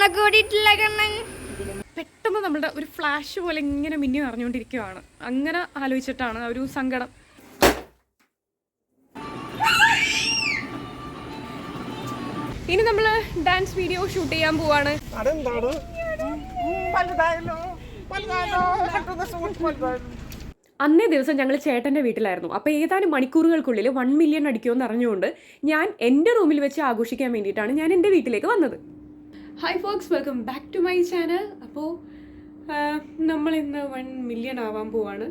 കണക്ക് കൂടിയിട്ടില്ല കണ്ണൻ. പെട്ടെന്ന് നമ്മുടെ ഒരു ഫ്ലാഷ് പോലെ ഇങ്ങനെ മിന്നി അറിഞ്ഞുകൊണ്ടിരിക്കുകയാണ്. അങ്ങനെ ആലോചിച്ചിട്ടാണ് ഒരു സങ്കടം. ഇനി നമ്മൾ ഡാൻസ് വീഡിയോ ഷൂട്ട് ചെയ്യാൻ പോവാണ്. അന്നേ ദിവസം ഞങ്ങൾ ചേട്ടൻ്റെ വീട്ടിലായിരുന്നു. അപ്പോൾ ഏതാനും മണിക്കൂറുകൾക്കുള്ളിൽ 1 മില്യൺ അടിക്കുമെന്ന് അറിഞ്ഞുകൊണ്ട് ഞാൻ എൻ്റെ റൂമിൽ വെച്ച് ആഘോഷിക്കാൻ വേണ്ടിയിട്ടാണ് ഞാൻ എൻ്റെ വീട്ടിലേക്ക് വന്നത്. Hi folks, welcome back to my channel. അപ്പോൾ നമ്മളിന്ന് 1 മില്യൺ ആവാൻ പോവാണ്.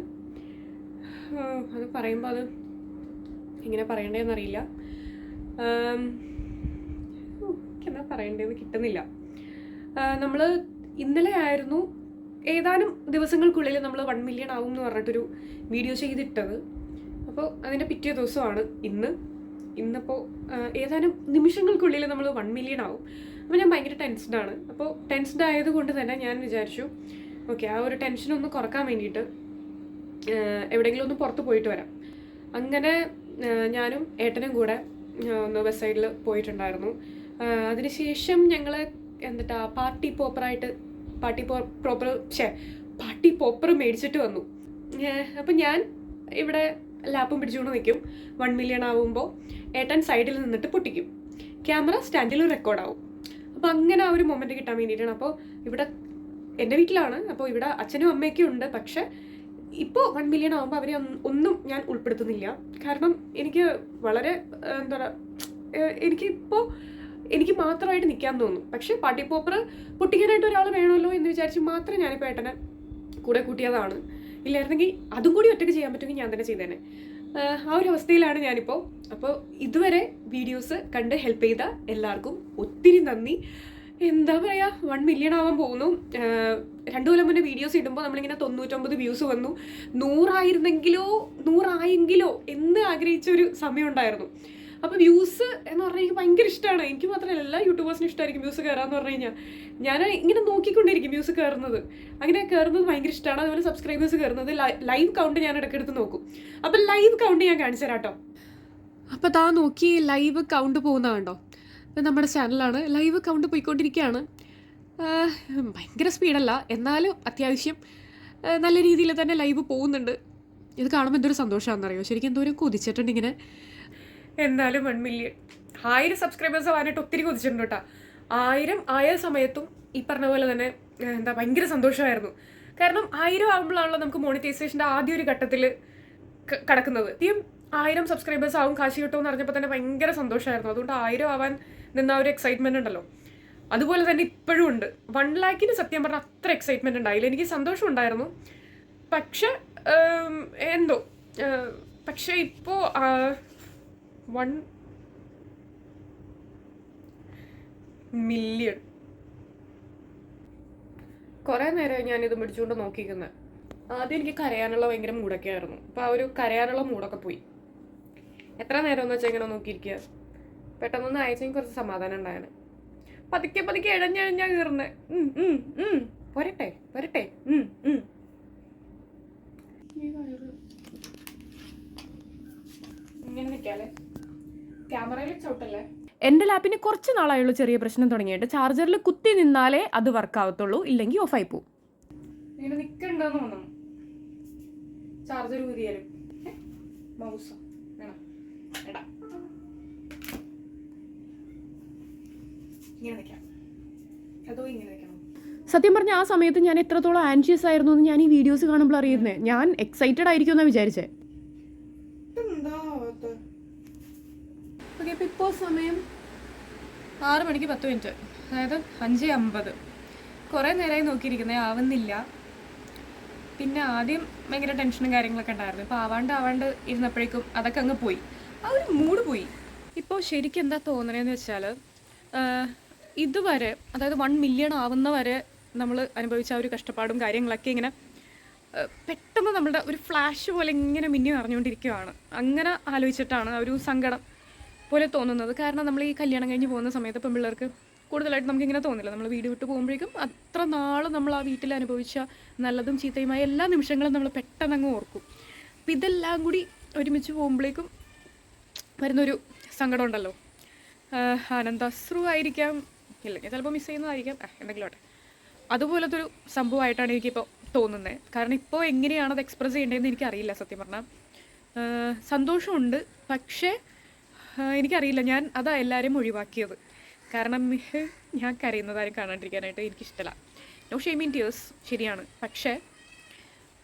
അത് പറയുമ്പോൾ അത് എങ്ങനെ പറയണ്ടേന്നറിയില്ല. എന്താ പറയണ്ടേന്ന് കിട്ടുന്നില്ല. നമ്മൾ ഇന്നലെ ആയിരുന്നു ഏതാനും ദിവസങ്ങൾക്കുള്ളിൽ നമ്മൾ 1 മില്യൺ ആവും എന്ന് പറഞ്ഞിട്ടൊരു വീഡിയോ ചെയ്തിട്ടത്. അപ്പോൾ അതിൻ്റെ പിറ്റേ ദിവസമാണ് ഇന്നിപ്പോൾ ഏതാനും നിമിഷങ്ങൾക്കുള്ളിൽ നമ്മൾ 1 മില്യൺ ആവും. അപ്പോൾ ഞാൻ ഭയങ്കര ടെൻസ്ഡാണ്. അപ്പോൾ ടെൻസ്ഡ് ആയതുകൊണ്ട് തന്നെ ഞാൻ വിചാരിച്ചു ഓക്കെ, ആ ഒരു ടെൻഷനൊന്ന് കുറക്കാൻ വേണ്ടിയിട്ട് എവിടെയെങ്കിലും ഒന്ന് പുറത്ത് പോയിട്ട് വരാം. അങ്ങനെ ഞാനും ഏട്ടനും കൂടെ ഒന്ന് വെസ്റ്റ് സൈഡിൽ പോയിട്ടുണ്ടായിരുന്നു. അതിനുശേഷം ഞങ്ങൾ പാർട്ടി പോപ്പർ മേടിച്ചിട്ട് വന്നു. അപ്പം ഞാൻ ഇവിടെ ലാപ്പും പിടിച്ചുകൊണ്ട് നിൽക്കും. 1 മില്യൺ ആവുമ്പോൾ ഏട്ടൻ സൈഡിൽ നിന്നിട്ട് പൊട്ടിക്കും. ക്യാമറ സ്റ്റാൻഡിൽ റെക്കോർഡാവും. അപ്പോൾ അങ്ങനെ ആ ഒരു മൊമെൻറ്റ് കിട്ടാൻ വേണ്ടിയിട്ടാണ്. അപ്പോൾ ഇവിടെ എൻ്റെ വീട്ടിലാണ്. അപ്പോൾ ഇവിടെ അച്ഛനും അമ്മയൊക്കെ ഉണ്ട്. പക്ഷെ ഇപ്പോൾ 1 മില്യൺ ആകുമ്പോൾ അവരെ ഒന്നും ഞാൻ ഉൾപ്പെടുത്തുന്നില്ല. കാരണം എനിക്ക് വളരെ എന്താ പറയുക, എനിക്ക് മാത്രമായിട്ട് നിൽക്കാൻ തോന്നും. പക്ഷേ പാർട്ടി പോപ്പർ പൊട്ടിക്കാനായിട്ട് ഒരാൾ വേണമല്ലോ എന്ന് വിചാരിച്ച് മാത്രം ഞാനിപ്പോൾ ഏട്ടനെ കൂടെ കൂട്ടിയതാണ്. ഇല്ലായിരുന്നെങ്കിൽ അതും കൂടി ഒറ്റയ്ക്ക് ചെയ്യാൻ പറ്റുമെങ്കിൽ ഞാൻ തന്നെ ചെയ്തേനെ. ആ ഒരു അവസ്ഥയിലാണ് ഞാനിപ്പോൾ. അപ്പോൾ ഇതുവരെ വീഡിയോസ് കണ്ട് ഹെൽപ്പ് ചെയ്ത എല്ലാവർക്കും ഒത്തിരി നന്ദി. എന്താ പറയുക, 1 മില്യൺ ആവാൻ പോകുന്നു. 2 കൊല്ലം മുന്നേ വീഡിയോസ് ഇടുമ്പോൾ നമ്മളിങ്ങനെ 99 വ്യൂസ് വന്നു. 100 ആയെങ്കിലോ എന്ന് ആഗ്രഹിച്ച ഒരു സമയം ഉണ്ടായിരുന്നു. അപ്പോൾ വ്യൂസ് എന്ന് പറഞ്ഞാൽ എനിക്ക് ഭയങ്കര ഇഷ്ടമാണ്. എനിക്ക് മാത്രമല്ല, എല്ലാ യൂട്യൂബേഴ്സിനും ഇഷ്ടമായിരിക്കും വ്യൂസ് കയറാമെന്ന് പറഞ്ഞു കഴിഞ്ഞാൽ. ഞാൻ ഇങ്ങനെ നോക്കിക്കൊണ്ടിരിക്കും വ്യൂസ് കയറുന്നത്. അങ്ങനെ കയറുന്നത് ഭയങ്കര ഇഷ്ടമാണ്. അതുപോലെ സബ്സ്ക്രൈബേഴ്സ് കയറുന്നത്, ലൈവ് കൗണ്ട് ഞാൻ ഇടയ്ക്കെടുത്ത് നോക്കും. അപ്പം ലൈവ് കൗണ്ട് ഞാൻ കാണിച്ചു തരാം കേട്ടോ. അപ്പോൾ താ നോക്കി ലൈവ് കൗണ്ട് പോകുന്നത് കണ്ടോ. നമ്മുടെ ചാനലാണ്. ലൈവ് കൗണ്ട് പോയിക്കൊണ്ടിരിക്കുകയാണ്. ഭയങ്കര സ്പീഡല്ല, എന്നാലും അത്യാവശ്യം നല്ല രീതിയിൽ തന്നെ ലൈവ് പോകുന്നുണ്ട്. ഇത് കാണുമ്പോൾ എന്തൊരു സന്തോഷമാണെന്നറിയോ. ശരിക്കും എന്തോരം കൊതിച്ചിട്ടുണ്ട് ഇങ്ങനെ. എന്തായാലും 1 മില്യൺ 1000 സബ്സ്ക്രൈബേഴ്സ് ആവാനായിട്ട് ഒത്തിരി കൊതിച്ചിട്ടുണ്ട് കേട്ടോ. 1000 ആയ സമയത്തും ഈ പറഞ്ഞ പോലെ തന്നെ ഭയങ്കര സന്തോഷമായിരുന്നു. കാരണം 1000 ആകുമ്പോഴാണല്ലോ നമുക്ക് മോണിറ്റൈസേഷൻ്റെ ആദ്യ ഒരു ഘട്ടത്തിൽ കടക്കുന്നത്. ആദ്യം 1000 സബ്സ്ക്രൈബേഴ്സ് ആവും, കാശ് കിട്ടുമെന്ന് അറിഞ്ഞപ്പോൾ തന്നെ ഭയങ്കര സന്തോഷമായിരുന്നു. അതുകൊണ്ട് 1000 ആവാൻ നിന്ന ഒരു എക്സൈറ്റ്മെൻറ്റ് ഉണ്ടല്ലോ, അതുപോലെ തന്നെ ഇപ്പോഴും ഉണ്ട്. 1 ലാഖിന് സത്യം പറഞ്ഞാൽ അത്ര എക്സൈറ്റ്മെൻറ്റ് ഉണ്ടായില്ല. എനിക്ക് സന്തോഷം ഉണ്ടായിരുന്നു. പക്ഷേ ഇപ്പോൾ 1 മില്യൺ കുറേ നേരമായി ഞാനിത് പിടിച്ചുകൊണ്ട് നോക്കിക്കുന്നത്. ആദ്യം എനിക്ക് കരയാനുള്ള ഭയങ്കര മൂടൊക്കെ ആയിരുന്നു. അപ്പോൾ ആ ഒരു കരയാനുള്ള മൂടൊക്കെ പോയി. എത്ര നേരം എന്ന് വെച്ചാൽ ഇങ്ങനെ നോക്കിയിരിക്കുക. പെട്ടെന്നൊന്ന് അയച്ചെങ്കിൽ കുറച്ച് സമാധാനം ഉണ്ടായാണ്. പതുക്കെ ഇഴഞ്ഞഴിഞ്ഞാൽ കയറുന്നത്. വരട്ടെ ഇങ്ങനെ നിൽക്കാല്ലേ, ക്യാമറയിൽ ചവിട്ടല്ലേ. എൻ്റെ ലാപ്പിന് കുറച്ച് നാളായുള്ള ചെറിയ പ്രശ്നം തുടങ്ങിയിട്ട് ചാർജറിൽ കുത്തി നിന്നാലേ അത് വർക്ക് ആവത്തുള്ളൂ, ഇല്ലെങ്കിൽ ഓഫായി പോവും. ഇങ്ങനെ നിൽക്കണ്ടെന്ന് തോന്നുന്നു. ചാർജർ ഊരിയാലും മൗസ് വേണം. എടാ ഇങ്ങനെ നിൽക്കാം, അതോ ഇങ്ങനെ നിൽക്കണം. സത്യം പറഞ്ഞാൽ ആ സമയത്ത് ഞാൻ എത്രത്തോളം ആൻഷ്യസ് ആയിരുന്നു എന്ന് ഞാൻ ഈ വീഡിയോസ് കാണുമ്പോൾ അറിയുന്നത്. ഞാൻ എക്സൈറ്റഡ് ആയിരിക്കും എന്നാണ് വിചാരിച്ചേ. ഓക്കെ, അപ്പോൾ ഇപ്പോൾ സമയം 6 മണിക്ക് 10 മിനിറ്റ്, അതായത് 5:50. കുറേ നേരമായി നോക്കിയിരിക്കുന്നത്, ആവുന്നില്ല. പിന്നെ ആദ്യം ഭയങ്കര ടെൻഷനും കാര്യങ്ങളൊക്കെ ഉണ്ടായിരുന്നു. ഇപ്പോൾ ആവാണ്ട് ഇരുന്നപ്പോഴേക്കും അതൊക്കെ അങ്ങ് പോയി. ആ ഒരു മൂഡ് പോയി. ഇപ്പോൾ ശരിക്കും എന്താ തോന്നണേന്ന് വെച്ചാൽ, ഇതുവരെ അതായത് 1 മില്യൺ ആവുന്നവരെ നമ്മൾ അനുഭവിച്ച ആ ഒരു കഷ്ടപ്പാടും കാര്യങ്ങളൊക്കെ ഇങ്ങനെ പെട്ടെന്ന് നമ്മളുടെ ഒരു ഫ്ലാഷ് പോലെ ഇങ്ങനെ മിന്നി അറിഞ്ഞുകൊണ്ടിരിക്കുകയാണ്. അങ്ങനെ ആലോചിച്ചിട്ടാണ് ഒരു സങ്കടം പോലെ തോന്നുന്നത്. കാരണം നമ്മൾ ഈ കല്യാണം കഴിഞ്ഞ് പോകുന്ന സമയത്ത് പെൺപിള്ളേർക്ക് കൂടുതലായിട്ട് നമുക്കിങ്ങനെ തോന്നില്ല. നമ്മൾ വീട് വിട്ട് പോകുമ്പോഴേക്കും അത്ര നാൾ നമ്മൾ ആ വീട്ടിൽ അനുഭവിച്ച നല്ലതും ചീത്തയുമായ എല്ലാ നിമിഷങ്ങളും നമ്മൾ പെട്ടെന്ന് അങ്ങ് ഓർക്കും. അപ്പം ഇതെല്ലാം കൂടി ഒരുമിച്ച് പോകുമ്പോഴേക്കും വരുന്നൊരു സങ്കടം ഉണ്ടല്ലോ, ആനന്ദാശ്രു ആയിരിക്കാം, ഇല്ലെങ്കിൽ ചിലപ്പോൾ മിസ് ചെയ്യുന്നതായിരിക്കാം, എന്തെങ്കിലും ആട്ടെ. അതുപോലത്തെ ഒരു സംഭവമായിട്ടാണ് എനിക്കിപ്പോൾ തോന്നുന്നത്. കാരണം ഇപ്പോൾ എങ്ങനെയാണ് അത് എക്സ്പ്രസ് ചെയ്യേണ്ടതെന്ന് എനിക്കറിയില്ല സത്യം പറഞ്ഞാൽ. സന്തോഷമുണ്ട്, പക്ഷേ എനിക്കറിയില്ല, ഞാൻ അതാ എല്ലാവരെയും ഒഴിവാക്കിയത്. കാരണം ഞാൻ കരയുന്നതാരും കാണാണ്ടിരിക്കാനായിട്ട് എനിക്കിഷ്ടമല്ല. നോ ഷെയിം ഇൻ ടിയേഴ്സ്, ശരിയാണ്. പക്ഷേ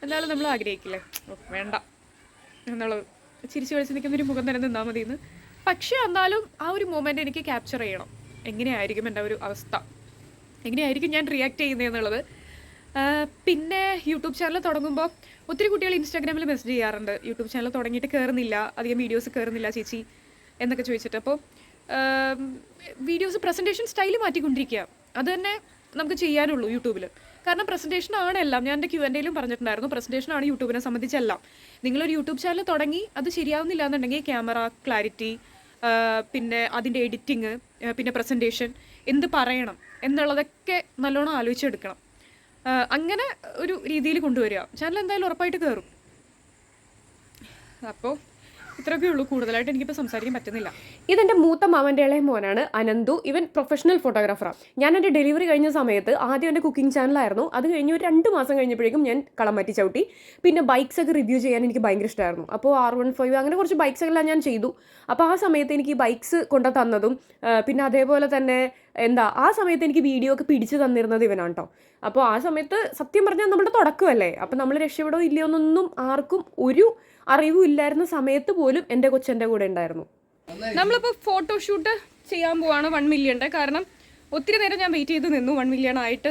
എന്നാലും നമ്മൾ ആഗ്രഹിക്കില്ലേ, വേണ്ട എന്നുള്ളത്, ചിരിച്ചു കളിച്ച് നിൽക്കുന്നൊരു മുഖം തന്നെ നിന്നാൽ മതി എന്ന്. പക്ഷേ എന്നാലും ആ ഒരു മൊമെൻ്റ് എനിക്ക് ക്യാപ്ചർ ചെയ്യണം. എങ്ങനെയായിരിക്കും എൻ്റെ ഒരു അവസ്ഥ, എങ്ങനെയായിരിക്കും ഞാൻ റിയാക്ട് ചെയ്യുന്നതെന്നുള്ളത്. പിന്നെ യൂട്യൂബ് ചാനൽ തുടങ്ങുമ്പോൾ ഒത്തിരി കുട്ടികൾ ഇൻസ്റ്റാഗ്രാമിൽ മെസ്സേജ് ചെയ്യാറുണ്ട്, യൂട്യൂബ് ചാനൽ തുടങ്ങിയിട്ട് കയറുന്നില്ല, അധികം വീഡിയോസ് കയറുന്നില്ല ചേച്ചി എന്നൊക്കെ ചോദിച്ചിട്ട്. അപ്പോൾ വീഡിയോസ് പ്രസൻറ്റേഷൻ സ്റ്റൈൽ മാറ്റിക്കൊണ്ടിരിക്കുക, അത് തന്നെ നമുക്ക് ചെയ്യാനുള്ളൂ യൂട്യൂബിൽ. കാരണം പ്രസൻറ്റേഷൻ ആണ് എല്ലാം. ഞാൻ എൻ്റെ Q&Aയിലും പറഞ്ഞിട്ടുണ്ടായിരുന്നു, പ്രസൻറ്റേഷൻ ആണ് യൂട്യൂബിനെ സംബന്ധിച്ചെല്ലാം. നിങ്ങളൊരു യൂട്യൂബ് ചാനൽ തുടങ്ങി അത് ശരിയാവുന്നില്ല എന്നുണ്ടെങ്കിൽ ക്യാമറ ക്ലാരിറ്റി, പിന്നെ അതിൻ്റെ എഡിറ്റിങ്, പിന്നെ പ്രസൻറ്റേഷൻ, എന്ത് പറയണം എന്നുള്ളതൊക്കെ നല്ലോണം ആലോചിച്ചെടുക്കണം. അങ്ങനെ ഒരു രീതിയിൽ കൊണ്ടുവരിക. ചാനൽ എന്തായാലും ഉറപ്പായിട്ട് കയറും. അപ്പോൾ ഇത്രയൊക്കെ ഉള്ളൂ, കൂടുതലായിട്ട് എനിക്കിപ്പോൾ സംസാരിക്കാൻ പറ്റുന്നില്ല. ഇതെൻ്റെ മൂത്ത മാമൻ്റെ ഇളയ മോനാണ് അനന്തു. ഇവൻ പ്രൊഫഷണൽ ഫോട്ടോഗ്രാഫറാണ്. ഞാൻ എൻ്റെ ഡെലിവറി കഴിഞ്ഞ സമയത്ത് ആദ്യം എൻ്റെ കുക്കിംഗ് ചാനലായിരുന്നു. അത് കഴിഞ്ഞ് ഒരു 2 മാസം കഴിഞ്ഞപ്പോഴേക്കും ഞാൻ കളം മാറ്റി ചവിട്ടി. പിന്നെ ബൈക്സ് ഒക്കെ റിവ്യൂ ചെയ്യാൻ എനിക്ക് ഭയങ്കര ഇഷ്ടമായിരുന്നു. അപ്പോൾ R15 അങ്ങനെ കുറച്ച് ബൈക്സ് എല്ലാം ഞാൻ ചെയ്തു. അപ്പോൾ ആ സമയത്ത് എനിക്ക് ഈ ബൈക്സ് കൊണ്ടു തന്നതും പിന്നെ അതേപോലെ തന്നെ ആ സമയത്ത് എനിക്ക് വീഡിയോ ഒക്കെ പിടിച്ചു തന്നിരുന്നത് ഇവനാണ് കേട്ടോ. അപ്പോൾ ആ സമയത്ത് സത്യം പറഞ്ഞാൽ നമ്മുടെ തുടക്കമല്ലേ, അപ്പോൾ നമ്മൾ രക്ഷപ്പെടോ ഇല്ലയോ എന്നൊന്നും ആർക്കും ഒരു അറിവും ഇല്ലായിരുന്ന സമയത്ത് പോലും എൻ്റെ കൊച്ചെൻ്റെ കൂടെ ഉണ്ടായിരുന്നു. നമ്മളിപ്പോൾ ഫോട്ടോഷൂട്ട് ചെയ്യാൻ പോവാണ് 1 മില്യൻ്റെ. കാരണം ഒത്തിരി നേരം ഞാൻ വെയിറ്റ് ചെയ്ത് നിന്നു 1 മില്യൺ ആയിട്ട്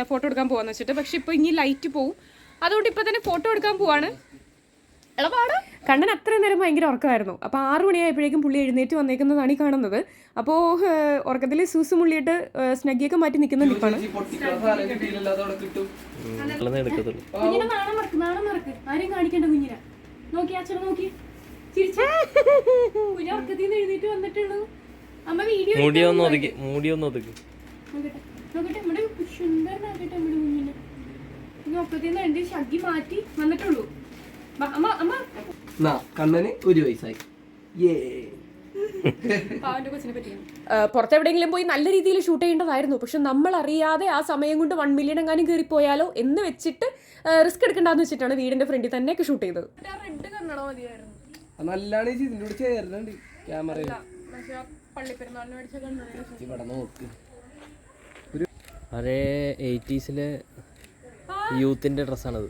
ഫോട്ടോ എടുക്കാൻ പോകാമെന്ന് വെച്ചിട്ട്. പക്ഷെ ഇപ്പോൾ ഇനി ലൈറ്റ് പോവും, അതുകൊണ്ട് ഇപ്പോൾ തന്നെ ഫോട്ടോ എടുക്കാൻ പോവാണ്. കണ്ണൻ അത്രയും നേരം ഭയങ്കര ഉറക്കമായിരുന്നു. അപ്പോൾ 6 മണിയായപ്പോഴേക്കും പുള്ളി എഴുന്നേറ്റ് വന്നേക്കുന്നതാണ് ഈ കാണുന്നത്. അപ്പോൾ ഉറക്കത്തിൽ സൂസ് മുള്ളിയിട്ട് സ്നഗ്ഗിയൊക്കെ മാറ്റി നിൽക്കുന്ന നിൽപ്പാണ്. ആരെയും കാണിക്കണ്ട കുഞ്ഞിനെ. നോക്കി അച്ഛനെ നോക്കി കുഞ്ഞ് ഉറക്കത്തിൽ നിന്ന് എഴുന്നേറ്റ് വന്നിട്ടുള്ളൂ. അമ്മ വീഡിയോ നോക്കട്ടെ നമ്മുടെ സുന്ദരനാക്കട്ടെ നമ്മുടെ കുഞ്ഞിനെ. ഉറക്കത്തിൽ നിന്ന് എഴുതി ഷഗ്ഗി മാറ്റി വന്നിട്ടുള്ളൂ. കണ്ണന് 1 വയസ്സായി. പുറത്തെവിടെയെങ്കിലും പോയി നല്ല രീതിയിൽ ഷൂട്ട് ചെയ്യേണ്ടതായിരുന്നു. പക്ഷെ നമ്മൾ അറിയാതെ ആ സമയം കൊണ്ട് 1 മില്യൺ എങ്ങാനും കയറിപ്പോയാലോ എന്ന് വെച്ചിട്ട് റിസ്ക് എടുക്കണ്ടെന്ന് വെച്ചിട്ടാണ് വീടിന്റെ ഫ്രണ്ടിൽ തന്നെയൊക്കെ ഷൂട്ട് ചെയ്തത്. നല്ലാണ് ഇതിനോട് ചേരുന്നുണ്ട് ക്യാമറ. ഇവിടെ നോക്ക്, അതേ 80s യൂത്തിന്റെ ഡ്രസ്സാണത്.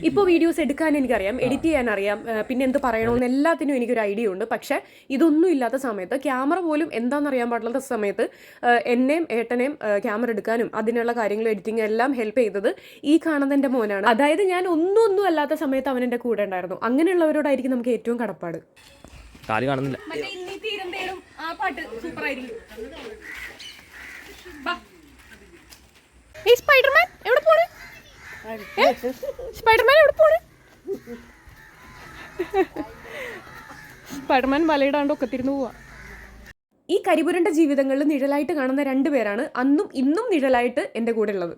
ഇപ്പോൾ വീഡിയോസ് എടുക്കാൻ എനിക്കറിയാം, എഡിറ്റ് ചെയ്യാൻ അറിയാം, പിന്നെ എന്ത് പറയണമെന്ന് എല്ലാത്തിനും എനിക്കൊരു ഐഡിയ ഉണ്ട്. പക്ഷെ ഇതൊന്നും ഇല്ലാത്ത സമയത്ത്, ക്യാമറ പോലും എന്താണെന്നറിയാൻ പാടില്ലാത്ത സമയത്ത് എന്നെയും ഏട്ടനെയും ക്യാമറ എടുക്കാനും അതിനുള്ള കാര്യങ്ങൾ എഡിറ്റിംഗ് എല്ലാം ഹെൽപ്പ് ചെയ്തത് ഈ കാണുന്നതിൻ്റെ മോനാണ്. അതായത് ഞാൻ ഒന്നും അല്ലാത്ത സമയത്ത് അവൻ എൻ്റെ കൂടെ ഉണ്ടായിരുന്നു. അങ്ങനെയുള്ളവരോടായിരിക്കും നമുക്ക് ഏറ്റവും കടപ്പാട്. കാല് കാണുന്നില്ല. ആ പാട്ട് സൂപ്പർ ആയിരിക്കും. ഈ സ്പൈഡർമാൻ എവിടെ പോണ്? സ്പൈഡർമാൻ എവിടെ പോണ്? സ്പൈഡർമാൻ വലയിടാണ്ട് ഒക്കത്തിരുന്ന് പോവാ. ഈ കരിപുരണ്ട ജീവിതങ്ങളിൽ നിഴലായിട്ട് കാണുന്ന 2 പേരാണ് അന്നും ഇന്നും നിഴലായിട്ട് എൻ്റെ കൂടെ ഉള്ളത്.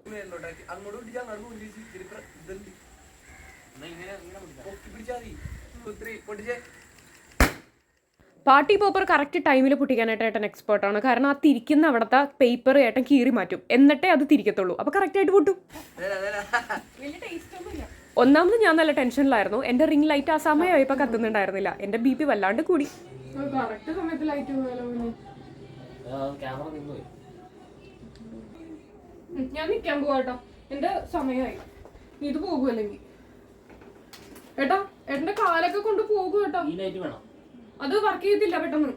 പാർട്ടി പോപ്പർ കറക്റ്റ് ടൈമിൽ പൊട്ടിക്കാനായിട്ട് ഏട്ടൻ എക്സ്പേർട്ടാണ്. കാരണം ആ തിരിക്കുന്ന അവിടുത്തെ പേപ്പർ ഏട്ടൻ കീറി മാറ്റും, എന്നിട്ടേ അത് തിരിക്കത്തുള്ളൂ. അപ്പോൾ കറക്റ്റായിട്ട് പൊട്ടും. ഒന്നാമത് ഞാൻ നല്ല ടെൻഷനിലായിരുന്നു. എൻ്റെ റിംഗ് ലൈറ്റ് ആ സമയമായപ്പോൾ കത്തുന്നുണ്ടായിരുന്നില്ല. എൻ്റെ BP വല്ലാണ്ട് കൂടി. ഞാൻ നിൽക്കാൻ പോവാട്ടോ, എൻ്റെ സമയമായി. ഇത് പോകുമല്ലെങ്കിൽ ഏട്ടാ, ഏട്ടൻ്റെ കാലൊക്കെ കൊണ്ട് പോകും കേട്ടോ. അത് വർക്ക് ചെയ്തില്ല പെട്ടെന്ന്.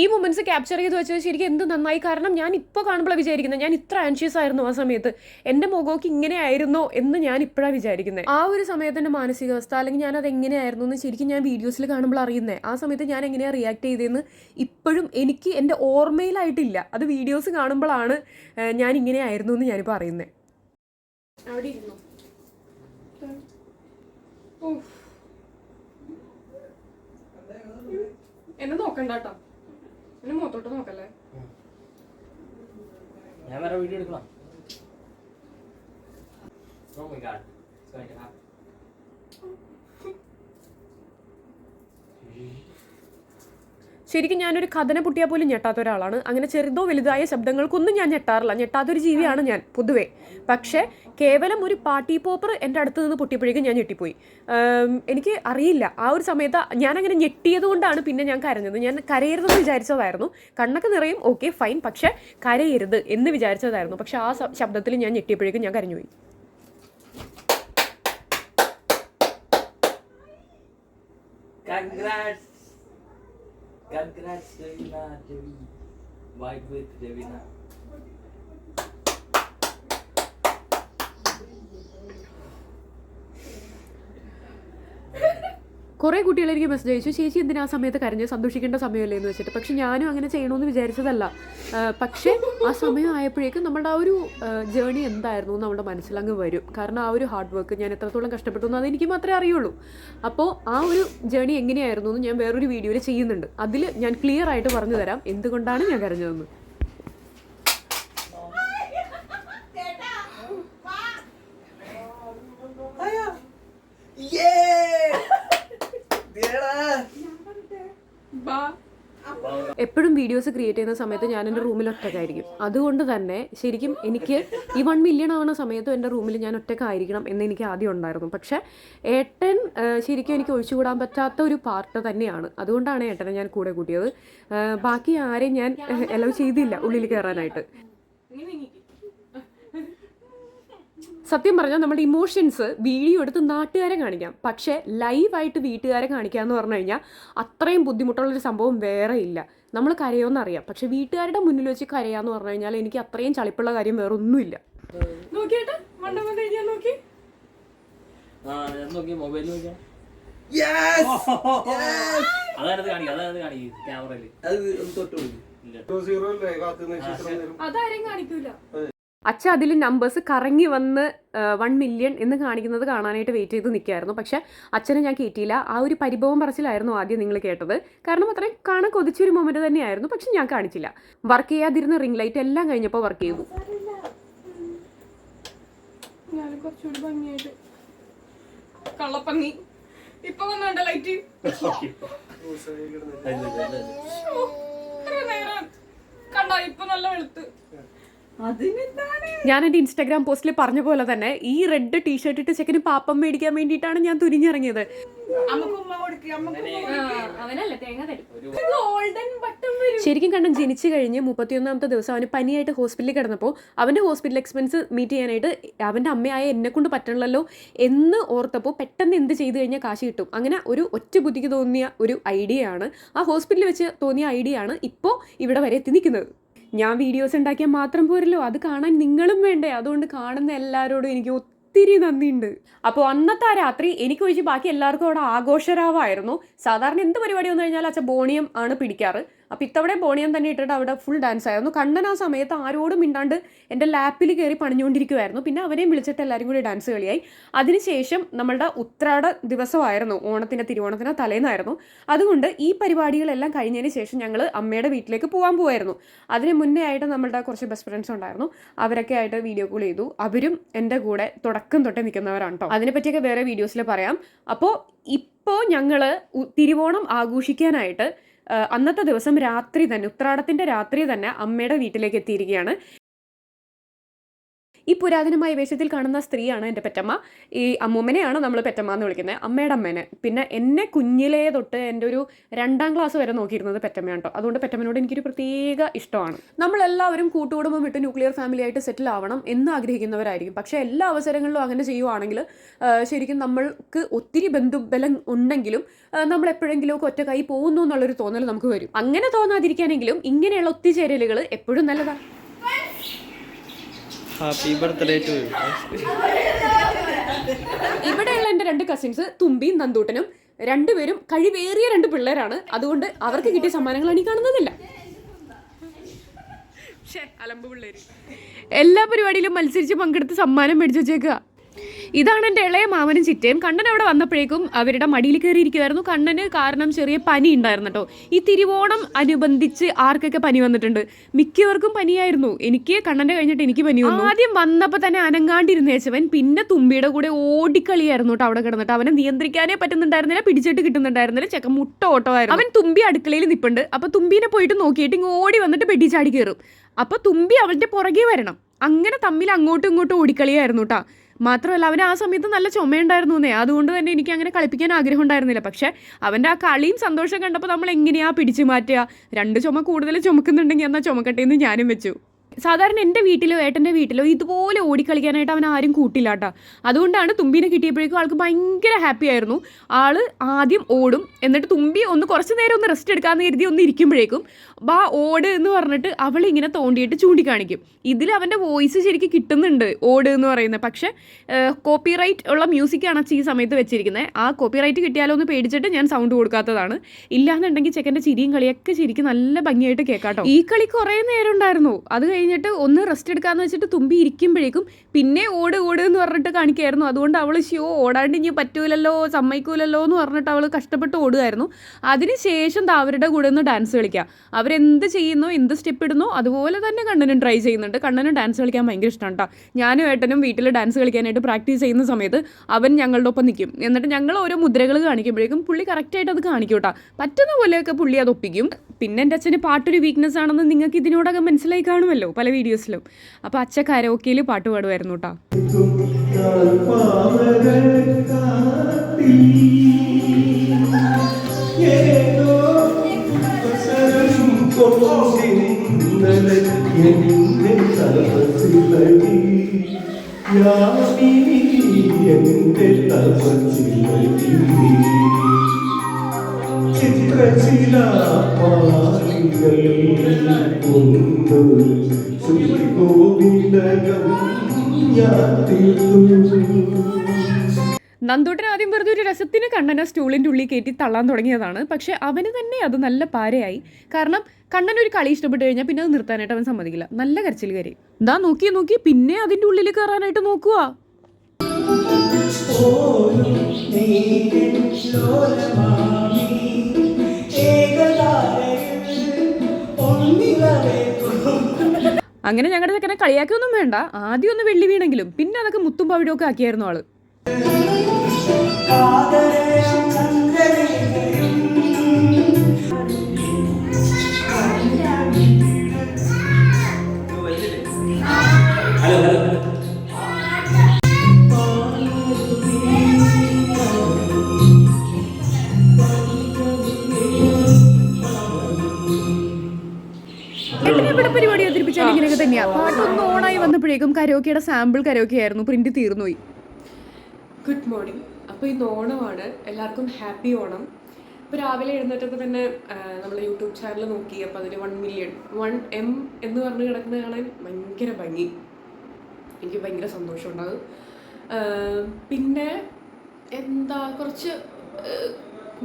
ഈ മൊമെന്റ്സ് ക്യാപ്ചർ ചെയ്ത് വെച്ചത് ശരിക്കും എന്ത് നന്നായി. കാരണം ഞാൻ ഇപ്പോൾ കാണുമ്പോഴാണ് വിചാരിക്കുന്നത്, ഞാൻ ഇത്ര ആൻഷ്യസ് ആയിരുന്നു ആ സമയത്ത്, എൻ്റെ മുഖമൊക്കെ ഇങ്ങനെ ആയിരുന്നോ എന്ന് ഞാൻ ഇപ്പോഴാണ് വിചാരിക്കുന്നത്. ആ ഒരു സമയത്ത് എൻ്റെ മാനസികാവസ്ഥ അല്ലെങ്കിൽ ഞാൻ അത് എങ്ങനെയായിരുന്നു എന്ന് ശരിക്കും ഞാൻ വീഡിയോസിൽ കാണുമ്പോൾ അറിയുന്നത്. ആ സമയത്ത് ഞാൻ എങ്ങനെയാണ് റിയാക്ട് ചെയ്തതെന്ന് ഇപ്പോഴും എനിക്ക് എൻ്റെ ഓർമ്മയിലായിട്ടില്ല. അത് വീഡിയോസ് കാണുമ്പോഴാണ് ഞാൻ ഇങ്ങനെയായിരുന്നു എന്ന് ഞാനിപ്പോൾ അറിയുന്നത്. അവിടെ ഇരുന്നു. എന്നെ നോക്കണ്ട കേട്ടോ, എന്നെ മുഖത്തോട്ട് നോക്കല്ലേ. ഞാൻ വേറെ വീഡിയോ എടുക്കണം. Oh my god, it's going to happen. ശരിക്കും ഞാനൊരു കഥന പൊട്ടിയാൽ പോലും ഞെട്ടാത്ത ഒരാളാണ്. അങ്ങനെ ചെറുതോ വലുതായ ശബ്ദങ്ങൾക്കൊന്നും ഞാൻ ഞെട്ടാറില്ല. ഞെട്ടാത്തൊരു ജീവിയാണ് ഞാൻ പൊതുവേ. പക്ഷേ കേവലം ഒരു പാർട്ടി പോപ്പർ എൻ്റെ അടുത്ത് നിന്ന് പൊട്ടിയപ്പോഴേക്കും ഞാൻ ഞെട്ടിപ്പോയി. എനിക്ക് അറിയില്ല, ആ ഒരു സമയത്ത് ഞാനങ്ങനെ ഞെട്ടിയത് കൊണ്ടാണ് പിന്നെ ഞാൻ കരഞ്ഞത്. ഞാൻ കരയരുതെന്ന് വിചാരിച്ചതായിരുന്നു. കണ്ണൊക്കെ നിറയും, ഓക്കെ ഫൈൻ, പക്ഷേ കരയരുത് എന്ന് വിചാരിച്ചതായിരുന്നു. പക്ഷെ ആ ശബ്ദത്തിൽ ഞാൻ ഞെട്ടിയപ്പോഴേക്കും ഞാൻ കരഞ്ഞുപോയി. Congrats, Devina, Vibe with Devina. കുറേ കുട്ടികൾ എനിക്ക് മെസ്സേജ് അയച്ചു, ചേച്ചി എന്തിനാ ആ സമയത്ത് കരഞ്ഞ്, സന്തോഷിക്കേണ്ട സമയമല്ലേ എന്ന് വെച്ചിട്ട്. പക്ഷെ ഞാനും അങ്ങനെ ചെയ്യണമെന്ന് വിചാരിച്ചതല്ല. പക്ഷേ ആ സമയം ആയപ്പോഴേക്കും നമ്മുടെ ആ ഒരു ജേണി എന്തായിരുന്നു നമ്മുടെ മനസ്സിലങ്ങ് വരും. കാരണം ആ ഒരു ഹാർഡ് വർക്ക് ഞാൻ എത്രത്തോളം കഷ്ടപ്പെട്ടു എന്ന് അതെനിക്ക് മാത്രമേ അറിയുള്ളൂ. അപ്പോൾ ആ ഒരു ജേണി എങ്ങനെയായിരുന്നു എന്ന് ഞാൻ വേറൊരു വീഡിയോയിൽ ചെയ്യുന്നുണ്ട്. അതിൽ ഞാൻ ക്ലിയർ ആയിട്ട് പറഞ്ഞു തരാം എന്തുകൊണ്ടാണ് ഞാൻ കരഞ്ഞതെന്ന്. എപ്പോഴും വീഡിയോസ് ക്രിയേറ്റ് ചെയ്യുന്ന സമയത്ത് ഞാൻ എൻ്റെ റൂമിൽ ഒറ്റയ്ക്കായിരിക്കും. അതുകൊണ്ട് തന്നെ ശരിക്കും എനിക്ക് ഈ 1 മില്യൺ ആവുന്ന സമയത്തും എൻ്റെ റൂമിൽ ഞാൻ ഒറ്റയ്ക്കായിരിക്കണം എന്ന് എനിക്ക് ആദ്യം ഉണ്ടായിരുന്നു. പക്ഷേ ഏട്ടൻ ശരിക്കും എനിക്ക് ഒഴിച്ചുകൂടാൻ പറ്റാത്ത ഒരു പാർട്ട് തന്നെയാണ്. അതുകൊണ്ടാണ് ഏട്ടനെ ഞാൻ കൂടെ കൂട്ടിയത്. ബാക്കി ആരെയും ഞാൻ അലൗ ചെയ്തില്ല ഉള്ളിൽ കയറാനായിട്ട്. സത്യം പറഞ്ഞാൽ നമ്മുടെ ഇമോഷൻസ് വീഡിയോ എടുത്ത് നാട്ടുകാരെ കാണിക്കാം, പക്ഷേ ലൈവായിട്ട് വീട്ടുകാരെ കാണിക്കുക എന്ന് പറഞ്ഞു കഴിഞ്ഞാൽ അത്രയും ബുദ്ധിമുട്ടുള്ളൊരു സംഭവം വേറെ ഇല്ല. നമ്മൾ കരയോന്നറിയാം, പക്ഷെ വീട്ടുകാരുടെ മുന്നിൽ വെച്ച് കരയാന്ന് പറഞ്ഞു കഴിഞ്ഞാൽ എനിക്ക് അത്രയും ചളിപ്പുള്ള കാര്യം വേറെ ഒന്നുമില്ല. നോക്കിയേട്ടാ നോക്കി മൊബൈൽ നോക്കിയാ അതാരും കാണിക്കൂല. അച്ഛ അതിൽ നമ്പേഴ്സ് കറങ്ങി വന്ന് 1 മില്യൺ എന്ന് കാണിക്കുന്നത് കാണാനായിട്ട് വെയിറ്റ് ചെയ്ത് നിൽക്കുകയായിരുന്നു. പക്ഷെ അച്ഛനെ ഞാൻ കയറ്റിയില്ല. ആ ഒരു പരിഭവം പറച്ചിലായിരുന്നു ആദ്യം നിങ്ങൾ കേട്ടത്. കാരണം അത്രയും കാണാൻ കൊതിച്ചൊരു മൊമെന്റ് തന്നെയായിരുന്നു. പക്ഷെ ഞാൻ കാണിച്ചില്ല. വർക്ക് ചെയ്യാതിരുന്ന റിംഗ് ലൈറ്റ് എല്ലാം കഴിഞ്ഞപ്പോൾ വർക്ക് ചെയ്തു. ഞാൻ കുറച്ചുകൂടി ഭംഗിയായിട്ട് കള്ളപ്പങ്ങി ഇപ്പൊ വന്നുണ്ട ലൈറ്റ് കണ്ട ഇപ്പൊ നല്ല വെളുത്ത്. ഞാൻ എൻ്റെ ഇൻസ്റ്റാഗ്രാം പോസ്റ്റിൽ പറഞ്ഞ പോലെ തന്നെ ഈ റെഡ് ടീഷർട്ട് ഇട്ട് ചെക്കന് പാപ്പം മേടിക്കാൻ വേണ്ടിയിട്ടാണ് ഞാൻ തുനിഞ്ഞിറങ്ങിയത്. ശരിക്കും കണ്ണൻ ജനിച്ചു കഴിഞ്ഞ് 31ാമത്തെ ദിവസം അവന് പനിയായിട്ട് ഹോസ്പിറ്റലിൽ കിടന്നപ്പോൾ അവൻ്റെ ഹോസ്പിറ്റൽ എക്സ്പെൻസ് മീറ്റ് ചെയ്യാനായിട്ട് അവൻ്റെ അമ്മയായ എന്നെ കൊണ്ട് പറ്റണമല്ലോ എന്ന് ഓർത്തപ്പോൾ പെട്ടെന്ന് എന്ത് ചെയ്ത് കഴിഞ്ഞാൽ കാശ് കിട്ടും. അങ്ങനെ ഒരു ഒറ്റ ബുദ്ധിക്ക് തോന്നിയ ഒരു ഐഡിയ ആണ്, ആ ഹോസ്പിറ്റലിൽ വെച്ച് തോന്നിയ ഐഡിയ ആണ് ഇപ്പോൾ ഇവിടെ വരെ എത്തി നിൽക്കുന്നത്. ഞാൻ വീഡിയോസ് ഉണ്ടാക്കിയാൽ മാത്രം പോരല്ലോ, അത് കാണാൻ നിങ്ങളും വേണ്ടേ. അതുകൊണ്ട് കാണുന്ന എല്ലാവരോടും എനിക്ക് ഒത്തിരി നന്ദിയുണ്ട്. അപ്പോൾ അന്നത്തെ ആ രാത്രി എനിക്ക് ഒഴിച്ച് ബാക്കി എല്ലാവർക്കും അവിടെ ആഘോഷരാവായിരുന്നു. സാധാരണ എന്ത് പരിപാടി വന്നു കഴിഞ്ഞാൽ അച്ഛൻ ബോണിയം ആണ് പിടിക്കാറ്. അപ്പോൾ ഇത്തവണ ബോണിയം തന്നെ ഇട്ടിട്ട് അവിടെ ഫുൾ ഡാൻസ് ആയിരുന്നു. കണ്ണൻ ആ സമയത്ത് ആരോടും മിണ്ടാണ്ട് എൻ്റെ ലാപ്പിൽ കയറി പണിഞ്ഞുകൊണ്ടിരിക്കുമായിരുന്നു. പിന്നെ അവരെയും വിളിച്ചിട്ട് എല്ലാവരും കൂടി ഡാൻസ് കളിയായി. അതിനുശേഷം നമ്മളുടെ ഉത്രാട ദിവസമായിരുന്നു, ഓണത്തിൻ്റെ തിരുവോണത്തിൻ്റെ തലേന്നായിരുന്നു. അതുകൊണ്ട് ഈ പരിപാടികളെല്ലാം കഴിഞ്ഞതിന് ശേഷം ഞങ്ങൾ അമ്മയുടെ വീട്ടിലേക്ക് പോകാൻ പോവായിരുന്നു. അതിന് മുന്നേ ആയിട്ട് നമ്മളുടെ കുറച്ച് ബെസ്റ്റ് ഫ്രണ്ട്സ് ഉണ്ടായിരുന്നു, അവരൊക്കെ ആയിട്ട് വീഡിയോ കോൾ ചെയ്തു. അവരും എൻ്റെ കൂടെ തുടക്കം തൊട്ടേ നിൽക്കുന്നവരാണ് കേട്ടോ. അതിനെപ്പറ്റിയൊക്കെ വേറെ വീഡിയോസിൽ പറയാം. അപ്പോൾ ഇപ്പോൾ ഞങ്ങൾ തിരുവോണം ആഘോഷിക്കാനായിട്ട് അന്നത്തെ ദിവസം രാത്രി തന്നെ, ഉത്രാടത്തിൻ്റെ രാത്രി തന്നെ അമ്മയുടെ വീട്ടിലേക്ക് എത്തിയിരിക്കുകയാണ്. ഈ പുരാതനമായ വേഷത്തിൽ കാണുന്ന സ്ത്രീയാണ് എൻ്റെ പെറ്റമ്മ. ഈ അമ്മൂമ്മനെയാണ് നമ്മൾ പെറ്റമ്മ എന്ന് വിളിക്കുന്നത്, അമ്മയുടെ അമ്മേനെ. പിന്നെ എന്നെ കുഞ്ഞിലേ തൊട്ട് എൻ്റെ ഒരു 2ാം ക്ലാസ് വരെ നോക്കിയിരുന്നത് പെറ്റമ്മയാണ് കേട്ടോ. അതുകൊണ്ട് പെറ്റമ്മനോട് എനിക്കൊരു പ്രത്യേക ഇഷ്ടമാണ്. നമ്മളെല്ലാവരും കൂട്ടുകുടുംബം വിട്ട് ന്യൂക്ലിയർ ഫാമിലി ആയിട്ട് സെറ്റിൽ ആവണം എന്ന് ആഗ്രഹിക്കുന്നവരായിരിക്കും. പക്ഷേ എല്ലാ അവസരങ്ങളിലും അങ്ങനെ ചെയ്യുവാണെങ്കിൽ ശരിക്കും നമ്മൾക്ക് ഒത്തിരി ബന്ധുബലം ഉണ്ടെങ്കിലും നമ്മൾ എപ്പോഴെങ്കിലും ഒക്കെ ഒറ്റക്കായി പോകുന്നു എന്നുള്ളൊരു തോന്നൽ നമുക്ക് വരും. അങ്ങനെ തോന്നാതിരിക്കാനെങ്കിലും ഇങ്ങനെയുള്ള ഒത്തുചേരലുകൾ എപ്പോഴും നല്ലതാണ്. Happy birthday to you. ഇവിടെയുള്ള എൻ്റെ 2 കസിൻസ് തുമ്പിയും നന്ദൂട്ടനും രണ്ടുപേരും കഴിവേറിയ 2 പിള്ളേരാണ്. അതുകൊണ്ട് അവർക്ക് കിട്ടിയ സമ്മാനങ്ങളാണ് ഈ കാണുന്നതില്ല. എല്ലാ പരിപാടിയിലും മത്സരിച്ച് പങ്കെടുത്ത് സമ്മാനം മേടിച്ചു വെച്ചേക്കുക. ഇതാണ് എൻ്റെ ഇളയ മാമനും ചിറ്റയും. കണ്ണൻ അവിടെ വന്നപ്പോഴേക്കും അവരുടെ മടിയിൽ കയറിയിരിക്കുമായിരുന്നു. കണ്ണന് കാരണം ചെറിയ പനി ഉണ്ടായിരുന്നു കേട്ടോ. ഈ തിരുവോണം അനുബന്ധിച്ച് ആർക്കൊക്കെ പനി വന്നിട്ടുണ്ട്? മിക്കവർക്കും പനിയായിരുന്നു. എനിക്ക് കണ്ണൻ്റെ കഴിഞ്ഞിട്ട് എനിക്ക് പനി വന്നു. ആദ്യം വന്നപ്പോൾ തന്നെ അനങ്ങാണ്ടിരുന്നേച്ചവൻ പിന്നെ തുമ്പിയുടെ കൂടെ ഓടിക്കളിയായിരുന്നു കേട്ടോ അവിടെ കിടന്നിട്ട്. അവനെ നിയന്ത്രിക്കാനേ പറ്റുന്നുണ്ടായിരുന്നില്ല, പിടിച്ചിട്ട് കിട്ടുന്നുണ്ടായിരുന്നില്ല. ചെക്കൻ മുട്ട ഓട്ടമായിരുന്നു. അവൻ തുമ്പി അടുക്കളയിൽ നിൽപ്പുണ്ട്. അപ്പോൾ തുമ്പീനെ പോയിട്ട് നോക്കിയിട്ട് ഇങ്ങ് ഓടി വന്നിട്ട് പെട്ടി ചാടി കയറും. അപ്പോൾ തുമ്പി അവളുടെ പുറകെ വരണം. അങ്ങനെ തമ്മിൽ അങ്ങോട്ടും ഇങ്ങോട്ടും ഓടിക്കളിയായിരുന്നു കേട്ടോ. മാത്രമല്ല അവന് ആ സമയത്ത് നല്ല ചുമയുണ്ടായിരുന്നു എന്നേ. അതുകൊണ്ട് തന്നെ എനിക്ക് അങ്ങനെ കളിപ്പിക്കാൻ ആഗ്രഹം ഉണ്ടായിരുന്നില്ല. പക്ഷേ അവൻ്റെ ആ കളിയും സന്തോഷം കണ്ടപ്പോൾ നമ്മൾ എങ്ങനെയാ പിടിച്ചു മാറ്റുക? 2 ചുമ കൂടുതൽ ചുമക്കുന്നുണ്ടെങ്കിൽ എന്നാൽ ചുമക്കട്ടെ എന്ന് ഞാനും വെച്ചു. സാധാരണ എൻ്റെ വീട്ടിലോ ഏട്ടൻ്റെ വീട്ടിലോ ഇതുപോലെ ഓടിക്കളിക്കാനായിട്ട് അവൻ ആരും കൂട്ടില്ല കേട്ടോ. അതുകൊണ്ടാണ് തുമ്പീനെ കിട്ടിയപ്പോഴേക്കും ആൾക്ക് ഭയങ്കര ഹാപ്പി ആയിരുന്നു. ആള് ആദ്യം ഓടും, എന്നിട്ട് തുമ്പി കുറച്ച് നേരം ഒന്ന് റെസ്റ്റ് എടുക്കാമെന്ന് കരുതി ഒന്ന് ഇരിക്കുമ്പോഴേക്കും ബാ ഓട് എന്ന് പറഞ്ഞിട്ട് അവളിങ്ങനെ തോണ്ടിയിട്ട് ചൂണ്ടിക്കാണിക്കും. ഇതിൽ അവൻ്റെ വോയിസ് ശരിക്കും കിട്ടുന്നുണ്ട്, ഓട് എന്ന് പറയുന്നത്. പക്ഷേ കോപ്പിറൈറ്റ് ഉള്ള മ്യൂസിക്കാണ് അച്ഛൻ ഈ സമയത്ത് വെച്ചിരിക്കുന്നത്. ആ കോപ്പിറൈറ്റ് കിട്ടിയാലോ എന്ന് പേടിച്ചിട്ട് ഞാൻ സൗണ്ട് കൊടുക്കാത്തതാണ്. ഇല്ലാന്നുണ്ടെങ്കിൽ ചെക്കൻ്റെ ചിരിയും കളിയൊക്കെ ശരിക്കും നല്ല ഭംഗിയായിട്ട് കേൾക്കാട്ടോ. ഈ കളി കുറേ നേരം ഉണ്ടായിരുന്നു. അത് കഴിഞ്ഞിട്ട് ഒന്ന് റെസ്റ്റ് എടുക്കാമെന്ന് വെച്ചിട്ട് തുമ്പി ഇരിക്കുമ്പോഴേക്കും പിന്നെ ഓട് എന്ന് പറഞ്ഞിട്ട് കാണിക്കായിരുന്നു. അതുകൊണ്ട് അവൾ ഓടാണ്ട് ഇനി പറ്റൂലല്ലോ, സമ്മതിക്കൂലല്ലോ എന്ന് പറഞ്ഞിട്ട് അവൾ കഷ്ടപ്പെട്ട് ഓടുമായിരുന്നു. അതിനുശേഷം അവരുടെ കൂടെ ഒന്ന് ഡാൻസ് കളിക്കുക. അവരെന്ത് ചെയ്യുന്നോ, എന്ത് സ്റ്റെപ്പ് ഇടുന്നോ അതുപോലെ തന്നെ കണ്ണനും ട്രൈ ചെയ്യുന്നുണ്ട്. കണ്ണനും ഡാൻസ് കളിക്കാൻ ഭയങ്കര ഇഷ്ടമാണ് കേട്ടോ. ഞാനും ഏട്ടനും വീട്ടിൽ ഡാൻസ് കളിക്കാനായിട്ട് പ്രാക്ടീസ് ചെയ്യുന്ന സമയത്ത് അവൻ ഞങ്ങളുടെ ഒപ്പം നിൽക്കും. എന്നിട്ട് ഞങ്ങൾ ഓരോ മുദ്രകൾ കാണിക്കുമ്പോഴേക്കും പുള്ളി കറക്റ്റായിട്ട് അത് കാണിക്കും കേട്ടോ. പറ്റുന്ന പോലെയൊക്കെ പുള്ളി അത് ഒപ്പിക്കും. പിന്നെ എൻ്റെ അച്ഛന് പാട്ടൊരു വീക്ക്നെസ് ആണെന്ന് നിങ്ങൾക്ക് ഇതിനോടൊക്കെ മനസ്സിലായി കാണുമല്ലോ പല വീഡിയോസിലും. അപ്പോൾ അച്ഛൻ കരോക്കയിൽ പാട്ട് പാടുമായിരുന്നു കേട്ടോ. നന്ദൂട്ടൻ ആദ്യം വെറുതെ ഒരു രസത്തിന് കണ്ണനെ സ്റ്റൂളിൻ്റെ ഉള്ളിൽ കയറ്റി തള്ളാൻ തുടങ്ങിയതാണ്. പക്ഷെ അവന് തന്നെ അത് നല്ല പാരയായി. കാരണം കണ്ണൻ ഒരു കളി ഇഷ്ടപ്പെട്ട് കഴിഞ്ഞാൽ പിന്നെ അത് നിർത്താനായിട്ട് അവൻ സമ്മതിക്കില്ല. നല്ല കരച്ചിൽ കയറി എന്താ നോക്കി പിന്നെ അതിൻ്റെ ഉള്ളിൽ കയറാനായിട്ട് നോക്കുക. അങ്ങനെ ഞങ്ങളുടെ ചെക്കനെ കളിയാക്കിയൊന്നും വേണ്ട. ആദ്യം ഒന്ന് വെള്ളി വീണെങ്കിലും പിന്നെ അതൊക്കെ മുത്തും പവിടൊക്കെ ആക്കിയായിരുന്നു ആള്. പരിപാടി അവതരിപ്പിച്ചാൽ ഇങ്ങനെയൊക്കെ തന്നെയാ. പാട്ടൊന്ന് ഓണായി വന്നപ്പോഴേക്കും കരോക്കയുടെ സാമ്പിൾ കരോക്കെ ആയിരുന്നു, പ്രിന്റ് തീർന്നുപോയി. Good morning. അപ്പോൾ ഇന്ന് ഓണമാണ്. എല്ലാവർക്കും ഹാപ്പി ഓണം. ഇപ്പോൾ രാവിലെ എഴുന്നേറ്റപ്പോൾ തന്നെ നമ്മൾ യൂട്യൂബ് ചാനൽ നോക്കി. അപ്പോൾ അതിൽ 1 million 1M എന്ന് പറഞ്ഞ് കിടക്കുന്നത് കാണാൻ ഭയങ്കര ഭംഗി. എനിക്ക് ഭയങ്കര സന്തോഷമുണ്ടാകും. പിന്നെ എന്താ കുറച്ച്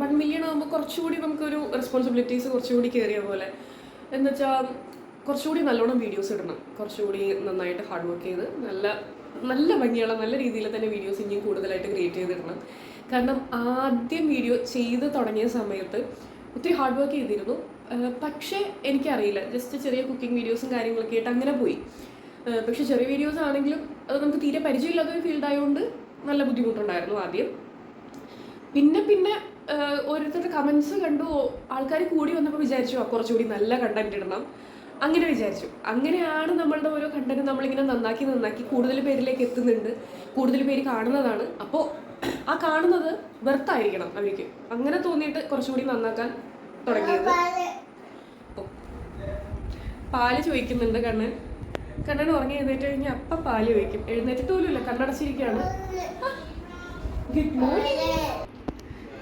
1 million ആകുമ്പോൾ കുറച്ചുകൂടി നമുക്കൊരു റെസ്പോൺസിബിലിറ്റീസ് കുറച്ചുകൂടി കയറിയ പോലെ. എന്നുവെച്ചാൽ കുറച്ചുകൂടി നല്ലോണം വീഡിയോസ് ഇടണം, കുറച്ചുകൂടി നന്നായിട്ട് ഹാർഡ് വർക്ക് ചെയ്ത് നല്ല ഭംഗിയുള്ള നല്ല രീതിയിൽ തന്നെ വീഡിയോസ് ഇനിയും കൂടുതലായിട്ട് ക്രിയേറ്റ് ചെയ്തിടണം. കാരണം ആദ്യം വീഡിയോ ചെയ്ത് തുടങ്ങിയ സമയത്ത് ഒത്തിരി ഹാർഡ് വർക്ക് ചെയ്തിരുന്നു. പക്ഷേ എനിക്കറിയില്ല, ജസ്റ്റ് ചെറിയ കുക്കിംഗ് വീഡിയോസും കാര്യങ്ങളൊക്കെ ആയിട്ട് അങ്ങനെ പോയി. പക്ഷെ ചെറിയ വീഡിയോസ് ആണെങ്കിലും അത് നമുക്ക് തീരെ പരിചയമില്ലാത്തൊരു ഫീൽഡായതുകൊണ്ട് നല്ല ബുദ്ധിമുട്ടുണ്ടായിരുന്നു ആദ്യം. പിന്നെ ഓരോരുത്തരുടെ കമൻസ് കണ്ടു, ആൾക്കാർ കൂടി വന്നപ്പോൾ വിചാരിച്ചു കുറച്ചുകൂടി നല്ല കണ്ടന്റ് ഇടണം, അങ്ങനെ വിചാരിച്ചു. അങ്ങനെയാണ് നമ്മളുടെ ഓരോ കണ്ടന്റ് നമ്മളിങ്ങനെ നന്നാക്കി കൂടുതൽ പേരിലേക്ക് എത്തുന്നുണ്ട്, കൂടുതൽ പേര് കാണുന്നതാണ്. അപ്പോൾ ആ കാണുന്നത് വെർത്തായിരിക്കണം അവർക്ക്, അങ്ങനെ തോന്നിയിട്ട് കുറച്ചുകൂടി നന്നാക്കാൻ തുടങ്ങിയത്. പാല് ചോദിക്കുന്നുണ്ട് കണ്ണൻ ഉറങ്ങി എഴുന്നേറ്റ് കഴിഞ്ഞാൽ അപ്പം പാല് ചോദിക്കും. എഴുന്നേറ്റിട്ട് പോലുമില്ല, കണ്ണടച്ചിരിക്കുകയാണ്. Good morning.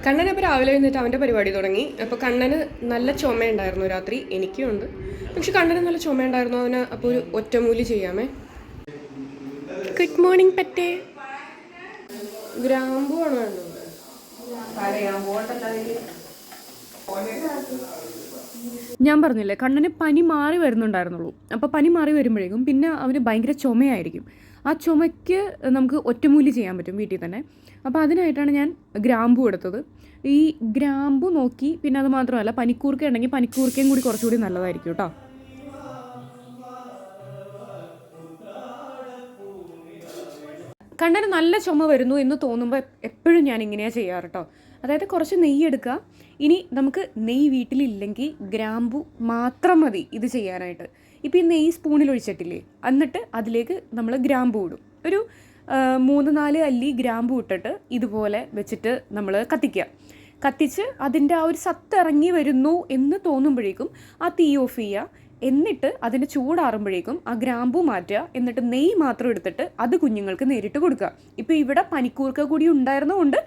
കണ്ണൻ അപ്പോൾ രാവിലെ എഴുന്നേറ്റ് അവൻ്റെ പരിപാടി തുടങ്ങി. അപ്പോൾ കണ്ണന് നല്ല ചുമയുണ്ടായിരുന്നു രാത്രി, എനിക്കും ഉണ്ട്. പക്ഷെ കണ്ണന് നല്ല ചുമയുണ്ടായിരുന്നു. അവന് അപ്പോൾ ഒരു ഒറ്റമൂലി ചെയ്യാമേ. ഗുഡ് മോർണിംഗ് പറ്റേ. ഗ്രാമ്പൂ ആണോ വേണ്ടത്? ഞാൻ പറഞ്ഞില്ലേ കണ്ണന് പനി മാറി വരുന്നുണ്ടായിരുന്നുള്ളൂ. അപ്പോൾ പനി മാറി വരുമ്പോഴേക്കും പിന്നെ അവന് ഭയങ്കര ചുമയായിരിക്കും. ആ ചുമയ്ക്ക് നമുക്ക് ഒറ്റമൂലി ചെയ്യാൻ പറ്റും വീട്ടിൽ തന്നെ. അപ്പോൾ അതിനായിട്ടാണ് ഞാൻ ഗ്രാമ്പു എടുത്തത്. ഈ ഗ്രാമ്പു നോക്കി, പിന്നെ അത് മാത്രമല്ല പനിക്കൂർക്ക ഉണ്ടെങ്കിൽ പനിക്കൂർക്കയും കൂടി കുറച്ചുകൂടി നല്ലതായിരിക്കും കേട്ടോ. കണ്ണന് നല്ല ചുമ വരുന്നു എന്ന് തോന്നുമ്പോൾ എപ്പോഴും ഞാൻ ഇങ്ങനെയാണ് ചെയ്യാറ് കേട്ടോ. അതായത് കുറച്ച് നെയ്യ് എടുക്കുക. ഇനി നമുക്ക് നെയ്യ് വീട്ടിലില്ലെങ്കിൽ ഗ്രാമ്പു മാത്രം മതി ഇത് ചെയ്യാനായിട്ട്. ഇപ്പോൾ ഈ നെയ്യ് സ്പൂണിൽ ഒഴിച്ചിട്ടില്ലേ, എന്നിട്ട് അതിലേക്ക് നമ്മൾ ഗ്രാമ്പു ഇടും. ഒരു 3-4 അല്ലി ഗ്രാമ്പു ഇട്ടിട്ട് ഇതുപോലെ വെച്ചിട്ട് നമ്മൾ കത്തിച്ച് അതിൻ്റെ ആ ഒരു സത്ത് ഇറങ്ങി വരുന്നു എന്ന് തോന്നുമ്പോഴേക്കും ആ തീ ഓഫ് ചെയ്യുക. എന്നിട്ട് അതിൻ്റെ ചൂടാറുമ്പോഴേക്കും ആ ഗ്രാമ്പു മാറ്റുക. എന്നിട്ട് നെയ്യ് മാത്രം എടുത്തിട്ട് അത് കുഞ്ഞുങ്ങൾക്ക് നേരിട്ട് കൊടുക്കുക. ഇപ്പോൾ ഇവിടെ പനിക്കൂർക്ക കൂടി ഉണ്ടായിരുന്നതുകൊണ്ട്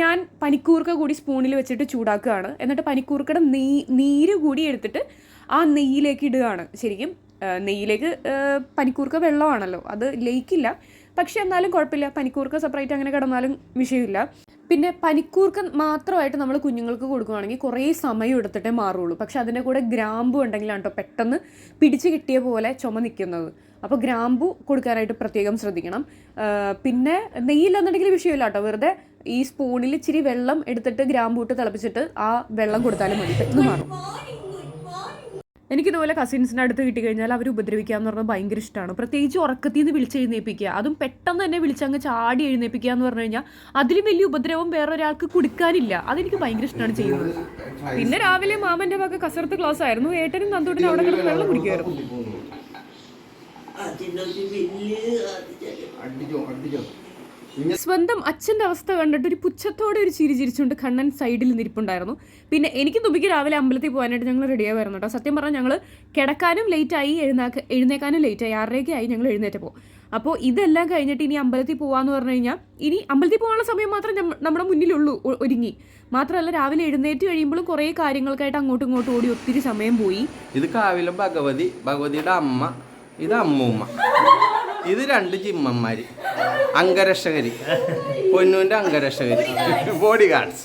ഞാൻ പനിക്കൂർക്ക കൂടി സ്പൂണിൽ വെച്ചിട്ട് ചൂടാക്കുകയാണ്. എന്നിട്ട് പനിക്കൂർക്കയുടെ നീര് കൂടി എടുത്തിട്ട് ആ നെയ്യിലേക്ക് ഇടുകയാണ്. ശരിക്കും നെയ്യിലേക്ക് പനിക്കൂർക്ക വെള്ളമാണല്ലോ, അത് ലയിക്കില്ല. പക്ഷെ എന്നാലും കുഴപ്പമില്ല, പനിക്കൂർക്ക സെപ്പറേറ്റ് അങ്ങനെ കിടന്നാലും വിഷയമില്ല. പിന്നെ പനിക്കൂർക്ക മാത്രമായിട്ട് നമ്മൾ കുഞ്ഞുങ്ങൾക്ക് കൊടുക്കുകയാണെങ്കിൽ കുറേ സമയം എടുത്തിട്ടേ മാറുള്ളൂ. പക്ഷെ അതിൻ്റെ കൂടെ ഗ്രാമ്പു ഉണ്ടെങ്കിലാണ് കേട്ടോ പെട്ടെന്ന് പിടിച്ച് കിട്ടിയ പോലെ ചുമ നിൽക്കുന്നത്. അപ്പോൾ ഗ്രാമ്പു കൊടുക്കാനായിട്ട് പ്രത്യേകം ശ്രദ്ധിക്കണം. പിന്നെ നെയ്യില്ലെന്നുണ്ടെങ്കിൽ വിഷയമില്ല കേട്ടോ, വെറുതെ ഈ സ്പൂണിൽ ഇച്ചിരി വെള്ളം എടുത്തിട്ട് ഗ്രാമ്പു ഇട്ട് തിളപ്പിച്ചിട്ട് ആ വെള്ളം കൊടുത്താലും മതി, പെട്ടെന്ന് മാറും. എനിക്കിതുപോലെ കസിൻസിൻ്റെ അടുത്ത് കിട്ടിക്കഴിഞ്ഞാൽ അവർ ഉപദ്രവിക്കുക എന്ന് പറഞ്ഞാൽ ഭയങ്കര ഇഷ്ടമാണ്. പ്രത്യേകിച്ച് ഉറക്കത്തിൽ നിന്ന് വിളിച്ചെഴുന്നേൽപ്പിക്കുക, അതും പെട്ടെന്ന് തന്നെ വിളിച്ചങ്ങ് ചാടി എഴുന്നേൽപ്പിക്കുക എന്ന് പറഞ്ഞു കഴിഞ്ഞാൽ അതിലും വലിയ ഉപദ്രവം വേറൊരാൾക്ക് കൊടുക്കാനില്ല. അതെനിക്ക് ഭയങ്കര ഇഷ്ടമാണ് ചെയ്യുന്നത്. പിന്നെ രാവിലെ മാമൻ്റെ വക കസരത്ത് ക്ലാസ് ആയിരുന്നു. ഏട്ടനും നന്ദൂട്ടനും അവിടെ കിടന്ന് വെള്ളം കുടിക്കുമായിരുന്നു. സ്വന്തം അച്ഛൻ്റെ അവസ്ഥ കണ്ടിട്ട് ഒരു പുച്ഛത്തോടെ ഒരു ചിരി ചിരിച്ചുകൊണ്ട് കണ്ണൻ സൈഡിൽ നിൽപ്പുണ്ടായിരുന്നു. പിന്നെ എനിക്ക് തുമ്പിക്ക് രാവിലെ അമ്പലത്തിൽ പോകാനായിട്ട് ഞങ്ങൾ റെഡിയാവുമായിരുന്നു കേട്ടോ. സത്യം പറഞ്ഞാൽ ഞങ്ങൾ കിടക്കാനും ലേറ്റായി, എഴുന്നേക്കാനും ലേറ്റായി. 6:30 ആയി ഞങ്ങൾ എഴുന്നേറ്റപ്പോൾ. അപ്പോൾ ഇതെല്ലാം കഴിഞ്ഞിട്ട് ഇനി അമ്പലത്തിൽ പോകാമെന്ന് പറഞ്ഞു കഴിഞ്ഞാൽ ഇനി അമ്പലത്തിൽ പോകാനുള്ള സമയം മാത്രം നമ്മുടെ മുന്നിലുള്ളൂ ഒരുങ്ങി. മാത്രമല്ല രാവിലെ എഴുന്നേറ്റ് കഴിയുമ്പോഴും കുറേ കാര്യങ്ങൾക്കായിട്ട് അങ്ങോട്ടും ഇങ്ങോട്ടും ഓടി ഒത്തിരി സമയം പോയി. ഇത് കാവിലെ ഭഗവതിയുടെ അമ്മ, ഇത് അമ്മൂമ്മ, ഇത് 2 ജിമ്മന്മാര്, അംഗരക്ഷകര്, പൊന്നൂന്റെ അംഗരക്ഷകര്, ബോഡി ഗാർഡ്സ്.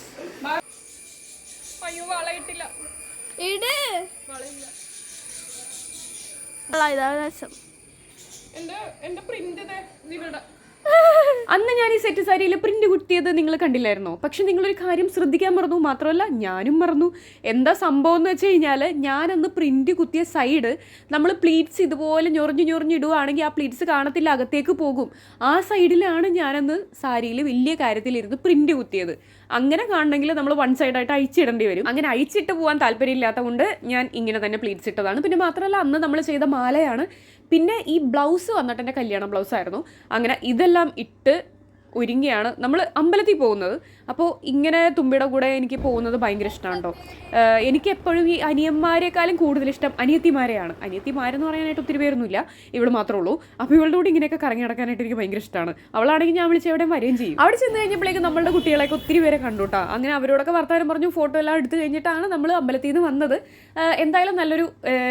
അന്ന് ഞാൻ ഈ സെറ്റ് സാരിയിൽ പ്രിന്റ് കുത്തിയത് നിങ്ങൾ കണ്ടില്ലായിരുന്നോ? പക്ഷെ നിങ്ങളൊരു കാര്യം ശ്രദ്ധിക്കാൻ മറന്നു. മാത്രമല്ല ഞാനും മറന്നു. എന്താ സംഭവം എന്ന് വെച്ച് കഴിഞ്ഞാൽ ഞാനന്ന് പ്രിന്റ് കുത്തിയ സൈഡ് നമ്മൾ പ്ലീറ്റ്സ് ഇതുപോലെ ഞൊറിഞ്ഞിടുവാണെങ്കിൽ ആ പ്ലീറ്റ്സ് കാണത്തില്ല, അകത്തേക്ക് പോകും. ആ സൈഡിലാണ് ഞാനന്ന് സാരിയിൽ വലിയ കാര്യത്തിലിരുന്ന് പ്രിന്റ് കുത്തിയത്. അങ്ങനെ കാണണമെങ്കിൽ നമ്മൾ വൺ സൈഡായിട്ട് അഴിച്ചിടേണ്ടി വരും. അങ്ങനെ അഴിച്ചിട്ട് പോകാൻ താല്പര്യമില്ലാത്തതുകൊണ്ട് ഞാൻ ഇങ്ങനെ തന്നെ പ്ലീറ്റ്സ് ഇട്ടതാണ്. പിന്നെ മാത്രമല്ല അന്ന് നമ്മൾ ചെയ്ത മാലയാണ്. പിന്നെ ഈ ബ്ലൗസ് വന്നിട്ട് എൻ്റെ കല്യാണ ബ്ലൗസായിരുന്നു. അങ്ങനെ ഇതെല്ലാം ഇട്ട് ഒരുങ്ങിയാണ് നമ്മൾ അമ്പലത്തിൽ പോകുന്നത്. അപ്പോൾ ഇങ്ങനെ തുമ്പിയുടെ കൂടെ എനിക്ക് പോകുന്നത് ഭയങ്കര ഇഷ്ടമാണ് കേട്ടോ. എനിക്ക് എപ്പോഴും ഈ അനിയന്മാരെക്കാളും കൂടുതൽ ഇഷ്ടം അനിയത്തിമാരെയാണ്. അനിയത്തിമാരെന്ന് പറയാനായിട്ട് ഒത്തിരി പേരൊന്നുമില്ല, ഇവൾ മാത്രമേ ഉള്ളൂ. അപ്പോൾ ഇവളുടെ കൂടെ ഇങ്ങനെയൊക്കെ കറങ്ങി നടക്കാനായിട്ട് എനിക്ക് ഭയങ്കര ഇഷ്ടമാണ്. അവളാണെങ്കിൽ ഞാൻ വിളിച്ച് എവിടെ വരികയും ചെയ്യും. അവിടെ ചെന്ന് കഴിഞ്ഞപ്പോഴേക്കും നമ്മളുടെ കുട്ടികളെയൊക്കെ ഒത്തിരി പേരെ കണ്ടു കേട്ടോ. അങ്ങനെ അവരോടൊക്കെ വർത്താനം പറഞ്ഞു, ഫോട്ടോ എല്ലാം എടുത്തു കഴിഞ്ഞിട്ടാണ് നമ്മൾ അമ്പലത്തിൽ നിന്ന് വന്നത്. എന്തായാലും നല്ലൊരു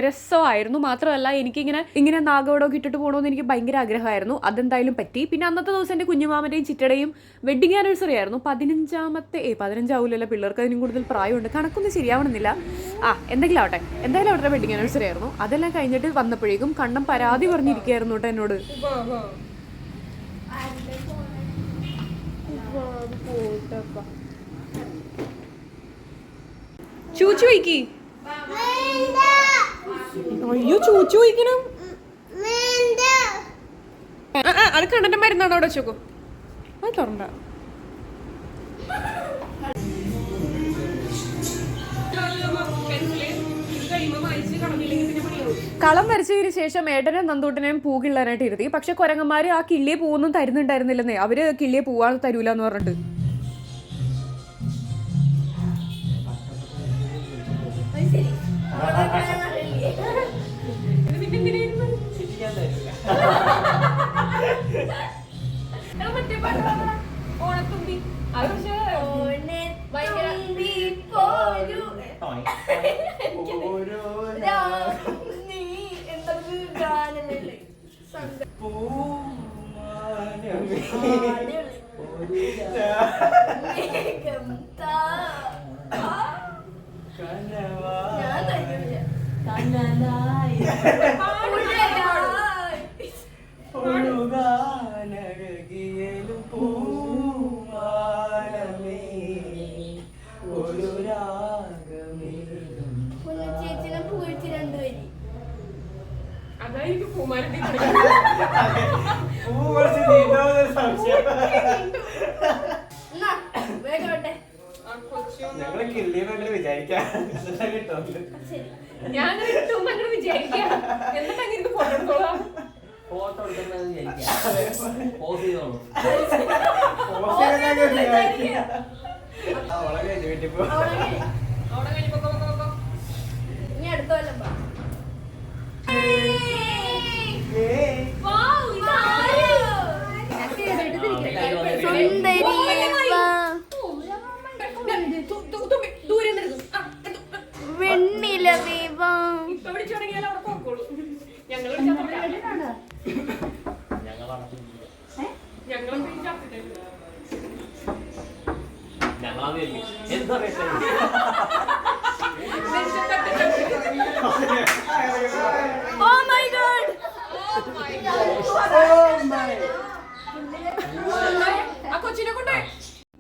രസമായിരുന്നു. മാത്രമല്ല എനിക്കിങ്ങനെ നാഗവടമൊക്കെ ഇട്ടിട്ട് പോകണമെന്ന് എനിക്ക് ഭയങ്കര ആഗ്രഹമായിരുന്നു. അതെന്തായാലും പറ്റി. പിന്നെ അന്നത്തെ ദിവസം എൻ്റെ കുഞ്ഞുമാമൻ്റെയും ചിറ്റയുടെയും വെഡിങ് ആനിവേഴ്സറി ആയിരുന്നു. 15 ആവില്ലല്ലോ, പിള്ളേർക്ക് അതിനും കൂടുതൽ പ്രായമുണ്ട്, കണക്കൊന്നും ശരിയാവണമെന്നില്ല. എന്തെങ്കിലും ആവട്ടെ, എന്തായാലും അവരുടെ വെഡിങ് ആനിവേഴ്സറി ആയിരുന്നു. അതെല്ലാം കഴിഞ്ഞിട്ട് വന്നപ്പോഴേക്കും കണ്ണൻ പരാതി പറഞ്ഞിരിക്കുകയായിരുന്നു കേട്ടോ എന്നോട്. ചൂച്ചു വയ്ക്കി. അയ്യോ ചൂച്ചു വയ്ക്കണം. അത് കണ്ണന്റെ മരുന്നാണോ അവിടെ വെച്ചോക്കോ. അത് തുറണ്ട. കളം വരച്ചതിന് ശേഷം ഏട്ടനും നന്ദൂട്ടനെയും പൂ കിള്ളാനായിട്ട് ഇരുത്തി. പക്ഷെ കുരങ്ങന്മാര് ആ കിള്ളിയെ പൂവൊന്നും തരുന്നുണ്ടായിരുന്നില്ലെന്നേ. അവര് കിള്ളിയെ പൂവാൻ തരൂല എന്ന് പറഞ്ഞിട്ട്. ഓണത്തുമ്പി അത് പക്ഷേ അതായിരിക്കും പൂമാരത്തി ഞാൻ വിചാരിക്കാം എന്നിട്ട് അങ്ങനെ ഫോട്ടോ എടുത്തോളാം. ഫോട്ടോ എടുക്കുന്ന പോസ് ചെയ്തോളൂ.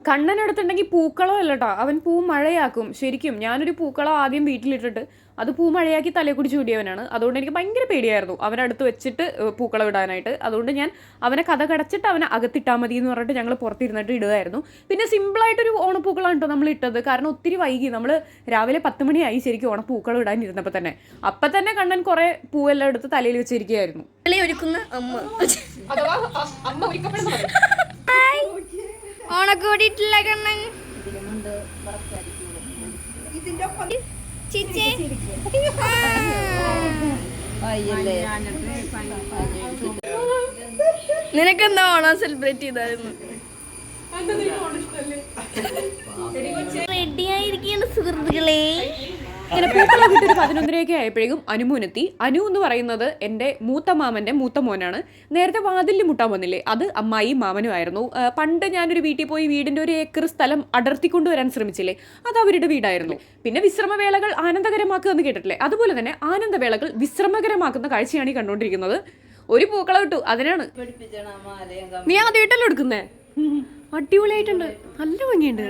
കണ്ണൻ എടുത്തിട്ടുണ്ടെങ്കിൽ പൂക്കളം അല്ല കേട്ടോ, അവൻ പൂ മഴയാക്കും. ശരിക്കും ഞാനൊരു പൂക്കളം ആദ്യം വീട്ടിലിട്ടിട്ട് അത് പൂ മഴയാക്കി തലയിൽ കൂടി ചൂടിയവനാണ്. അതുകൊണ്ട് എനിക്ക് ഭയങ്കര പേടിയായിരുന്നു അവനടുത്ത് വെച്ചിട്ട് പൂക്കളം ഇടാനായിട്ട്. അതുകൊണ്ട് ഞാൻ അവനെ കഥ കടച്ചിട്ട് അവനെ അകത്തിട്ടാൽ മതി എന്ന് പറഞ്ഞിട്ട് ഞങ്ങൾ പുറത്തിരുന്നിട്ട് ഇടുമായിരുന്നു. പിന്നെ സിമ്പിളായിട്ടൊരു ഓണപ്പൂക്കളം കേട്ടോ നമ്മൾ ഇട്ടത്. കാരണം ഒത്തിരി വൈകി, നമ്മൾ രാവിലെ 10 മണിയായി ശരിക്കും ഓണപ്പൂക്കളം ഇടാനിരുന്നപ്പോൾ തന്നെ. അപ്പം തന്നെ കണ്ണൻ കുറേ പൂവെല്ലാം എടുത്ത് തലയിൽ വെച്ചിരിക്കുകയായിരുന്നു. ഓണക്കൂടിയിട്ടില്ല കണ്ണൻ. നിനക്കെന്താ ഓണം സെലിബ്രേറ്റ് ചെയ്തായിരുന്നു? റെഡി ആയിരിക്കുകയാണ് സുഹൃത്തുക്കളെ. ഇങ്ങനെ പൂക്കളൊക്കെ ഇട്ടൊരു 11:30 ആയപ്പോഴേക്കും അനുമോനെത്തി. അനു എന്ന് പറയുന്നത് എൻ്റെ മൂത്ത മാമൻ്റെ മൂത്ത മോനാണ്. നേരത്തെ വാതിലിൽ മുട്ടാൻ വന്നില്ലേ, അത് അമ്മായിയും മാമനും ആയിരുന്നു. പണ്ട് ഞാനൊരു വീട്ടിൽ പോയി വീടിൻ്റെ 1 ഏക്കർ സ്ഥലം അടർത്തിക്കൊണ്ടുവരാൻ ശ്രമിച്ചില്ലേ, അത് അവരുടെ വീടായിരുന്നു. പിന്നെ വിശ്രമവേളകൾ ആനന്ദകരമാക്കുക എന്ന് കേട്ടിട്ടില്ലേ, അതുപോലെ തന്നെ ആനന്ദവേളകൾ വിശ്രമകരമാക്കുന്ന കാഴ്ചയാണ് ഈ കണ്ടുകൊണ്ടിരിക്കുന്നത്. ഒരു പൂക്കളം ഇട്ടു, അതിനാണ്. നീ ആദ്യമായിട്ടല്ലോ എടുക്കുന്നേ? അടിപൊളിയായിട്ടുണ്ട്, നല്ല ഭംഗിയുണ്ട്.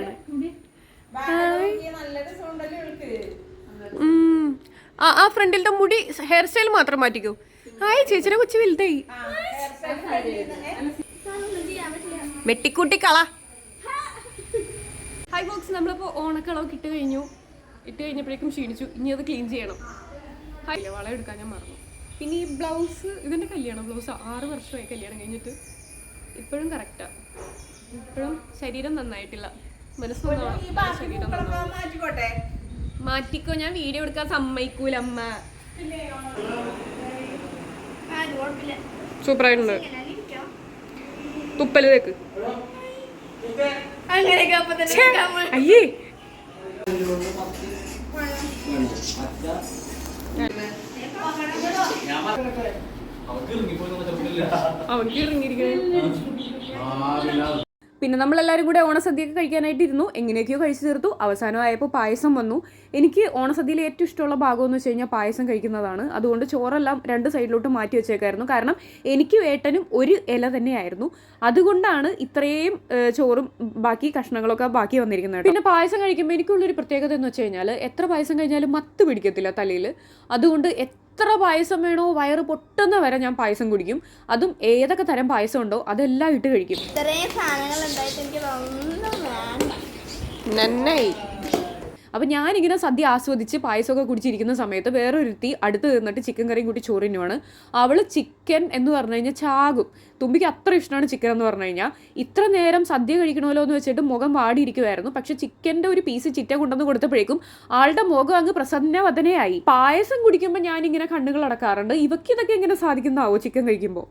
ആ ഫ്രണ്ടിലത്തെ മുടി ഹെയർ സ്റ്റൈൽ മാത്രം മാറ്റിക്കോ. ഹായ്, ചേച്ചിനെ കൊച്ചു വലുതായി. വെട്ടിക്കൂട്ടി കള. ഹായ് ബോക്സ്, നമ്മളിപ്പോൾ ഓണക്കളമൊക്കെ ഇട്ട് കഴിഞ്ഞപ്പോഴേക്കും ക്ഷീണിച്ചു. ഇനി അത് ക്ലീൻ ചെയ്യണം. ഹായ്, വള എടുക്കാൻ ഞാൻ മറന്നു. പിന്നെ ഈ ബ്ലൗസ്, ഇതിൻ്റെ കല്യാണം ബ്ലൗസ് 6 വർഷമായി കല്യാണം കഴിഞ്ഞിട്ട്. ഇപ്പോഴും കറക്റ്റാണ്, ഇപ്പോഴും ശരീരം നന്നായിട്ടില്ല. മനസ്സൊന്നും ശരീരം മാറ്റിക്കോ. ഞാൻ വീഡിയോ എടുക്കാൻ സമ്മതിക്കൂല അമ്മ. സൂപ്പറായിട്ടുണ്ട്. തുപ്പല് തേക്ക്. അയ്യേ, അവർക്ക് ഇറങ്ങിയിരിക്കണേ. പിന്നെ നമ്മളെല്ലാവരും കൂടെ ഓണസദ്യയൊക്കെ കഴിക്കാനായിട്ടിരുന്നു. എങ്ങനെയൊക്കെയോ കഴിച്ചു തീർത്തു. അവസാനമായപ്പോൾ പായസം വന്നു. എനിക്ക് ഓണസദ്യയിൽ ഏറ്റവും ഇഷ്ടമുള്ള ഭാഗമെന്ന് വെച്ച് കഴിഞ്ഞാൽ പായസം കഴിക്കുന്നതാണ്. അതുകൊണ്ട് ചോറെല്ലാം 2 സൈഡിലോട്ട് മാറ്റി വെച്ചേക്കായിരുന്നു. കാരണം എനിക്കും ഏട്ടനും ഒരു ഇല തന്നെയായിരുന്നു. അതുകൊണ്ടാണ് ഇത്രയും ചോറും ബാക്കി കഷ്ണങ്ങളൊക്കെ ബാക്കി വന്നിരിക്കുന്നത്. പിന്നെ പായസം കഴിക്കുമ്പോൾ എനിക്കുള്ളൊരു പ്രത്യേകത എന്ന് വെച്ച് കഴിഞ്ഞാൽ എത്ര പായസം കഴിഞ്ഞാലും മത്ത് പിടിക്കത്തില്ല തലയിൽ. അതുകൊണ്ട് എത്ര പായസം വേണോ, വയറ് പൊട്ടുന്ന വരെ ഞാൻ പായസം കുടിക്കും. അതും ഏതൊക്കെ തരം പായസം ഉണ്ടോ അതെല്ലാം ഇട്ട് കഴിക്കും. നന്നായി. അപ്പം ഞാനിങ്ങനെ സദ്യ ആസ്വദിച്ച് പായസമൊക്കെ കുടിച്ചിരിക്കുന്ന സമയത്ത് വേറൊരുത്തി അടുത്ത് നിന്നിട്ട് ചിക്കൻ കറിയും കൂട്ടി ചോറിനുമാണ്. അവൾ ചിക്കൻ എന്ന് പറഞ്ഞു കഴിഞ്ഞാൽ ചാകും. തുമ്പിക്ക് അത്ര ഇഷ്ടമാണ് ചിക്കൻ എന്ന് പറഞ്ഞു കഴിഞ്ഞാൽ. ഇത്ര നേരം സദ്യ കഴിക്കണമല്ലോ എന്ന് വെച്ചിട്ട് മുഖം വാടിയിരിക്കുമായിരുന്നു. പക്ഷെ ചിക്കൻ്റെ ഒരു പീസ് ചിറ്റ കൊണ്ടുവന്ന് കൊടുത്തപ്പോഴേക്കും ആളുടെ മുഖം അങ്ങ് പ്രസന്നവദനയായി. പായസം കുടിക്കുമ്പോൾ ഞാനിങ്ങനെ കണ്ണുകൾ അടക്കാറുണ്ട്. ഇവയ്ക്കിതൊക്കെ എങ്ങനെ സാധിക്കുന്നതാവോ ചിക്കൻ കഴിക്കുമ്പോൾ?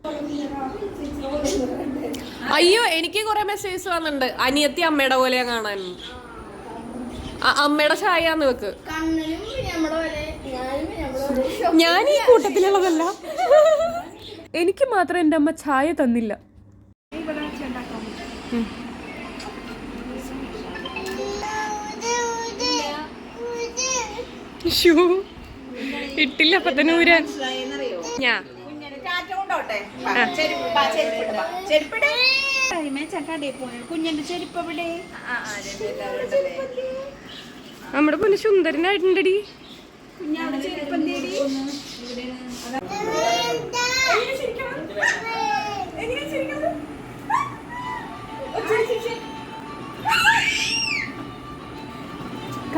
അയ്യോ, എനിക്ക് കുറെ മെസ്സേജ് വന്നിട്ടുണ്ട്. അനിയത്തി അമ്മയുടെ പോലെയാ കാണാൻ. അമ്മയുടെ ചായന്ന് വെക്ക്. ഞാൻ ഈ കൂട്ടത്തിലുള്ളതല്ല. എനിക്ക് മാത്രം എൻ്റെ അമ്മ ചായ തന്നില്ല. ഇട്ടില്ല അപ്പൊ തന്നെ ഊരാൻ. ഞാൻ നമ്മുടെ പോലെ സുന്ദരനായിട്ടുണ്ടടി.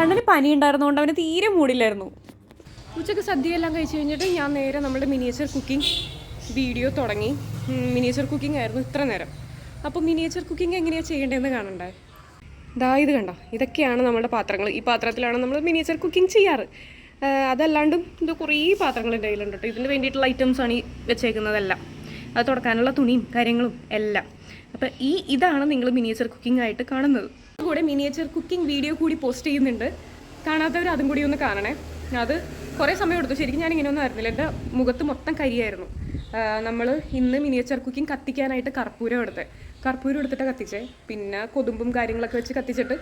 കണ്ണന് പനി ഉണ്ടായിരുന്നതുകൊണ്ട് അവന് തീരെ മൂടില്ലായിരുന്നു. ഉച്ചയ്ക്ക് സദ്യയെല്ലാം കഴിച്ച് കഴിഞ്ഞിട്ട് ഞാൻ നേരെ നമ്മുടെ മിനിയേച്ചർ കുക്കിംഗ് വീഡിയോ തുടങ്ങി. മിനിയേച്ചർ കുക്കിംഗ് ആയിരുന്നു ഇത്ര നേരം. അപ്പോൾ മിനിയേച്ചർ കുക്കിംഗ് എങ്ങനെയാണ് ചെയ്യേണ്ടതെന്ന് കാണണ്ടേ? ഇത് കണ്ടോ, ഇതൊക്കെയാണ് നമ്മുടെ പാത്രങ്ങൾ. ഈ പാത്രത്തിലാണ് നമ്മൾ മിനിയേച്ചർ കുക്കിംഗ് ചെയ്യാറ്. അതല്ലാണ്ടും ഇത് കുറേ പാത്രങ്ങൾ എൻ്റെ കയ്യിലുണ്ട് കേട്ടോ. ഇതിന് വേണ്ടിയിട്ടുള്ള ഐറ്റംസാണ് ഈ വെച്ചേക്കുന്നതെല്ലാം. അത് തുടക്കാനുള്ള തുണിയും കാര്യങ്ങളും എല്ലാം. അപ്പോൾ ഇതാണ് നിങ്ങൾ മിനിയേച്ചർ കുക്കിംഗ് ആയിട്ട് കാണുന്നത്. കൂടെ മിനിയേച്ചർ കുക്കിംഗ് വീഡിയോ കൂടി പോസ്റ്റ് ചെയ്യുന്നുണ്ട്. കാണാത്തവർ അതും കൂടി ഒന്ന് കാണണേ. അത് കുറേ സമയം എടുത്തു. ശരിക്കും ഞാൻ ഇങ്ങനെയൊന്നും ആയിരുന്നില്ല. എൻ്റെ മുഖത്ത് മൊത്തം കരിയായിരുന്നു. നമ്മൾ ഇന്ന് മിനിയേച്ചർ കുക്കിംഗ് കത്തിക്കാനായിട്ട് കർപ്പൂരം എടുത്തിട്ട് കത്തിച്ചേ. പിന്നെ കൊതുമ്പും കാര്യങ്ങളൊക്കെ വെച്ച് കത്തിച്ചിട്ട്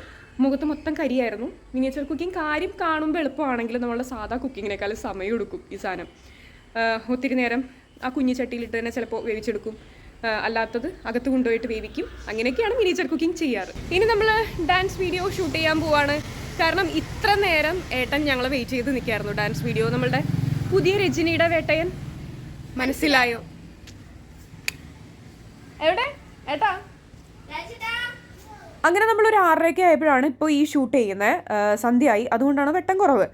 മുഖത്ത് മൊത്തം കരിയായിരുന്നു. മിനിയേച്ചർ കുക്കിംഗ് കാര്യം കാണുമ്പോൾ എളുപ്പമാണെങ്കിൽ നമ്മളുടെ സാധാ കുക്കിങ്ങിനേക്കാളും സമയം എടുക്കും ഈ സാധനം. ഒത്തിരി നേരം ആ കുഞ്ഞു ചട്ടിയിലിട്ട് തന്നെ ചിലപ്പോൾ വേവിച്ചെടുക്കും. അല്ലാത്തത് അകത്ത് കൊണ്ടുപോയിട്ട് വേവിക്കും. അങ്ങനെയൊക്കെയാണ് മിനിയേച്ചർ കുക്കിംഗ് ചെയ്യാറ്. ഇനി നമ്മൾ ഡാൻസ് വീഡിയോ ഷൂട്ട് ചെയ്യാൻ പോവാണ്. കാരണം ഇത്ര നേരം ഏട്ടൻ ഞങ്ങൾ വെയിറ്റ് ചെയ്ത് നിൽക്കായിരുന്നു. ഡാൻസ് വീഡിയോ നമ്മളുടെ പുതിയ രജനിയുടെ വേട്ടയൻ. മനസ്സിലായോ? എവിടെ ഏട്ടാ? അങ്ങനെ നമ്മളൊരു 6:30 ആയപ്പോഴാണ് ഇപ്പോൾ ഈ ഷൂട്ട് ചെയ്യുന്നത്. സന്ധ്യയായി, അതുകൊണ്ടാണ് വെട്ടം കുറവ്.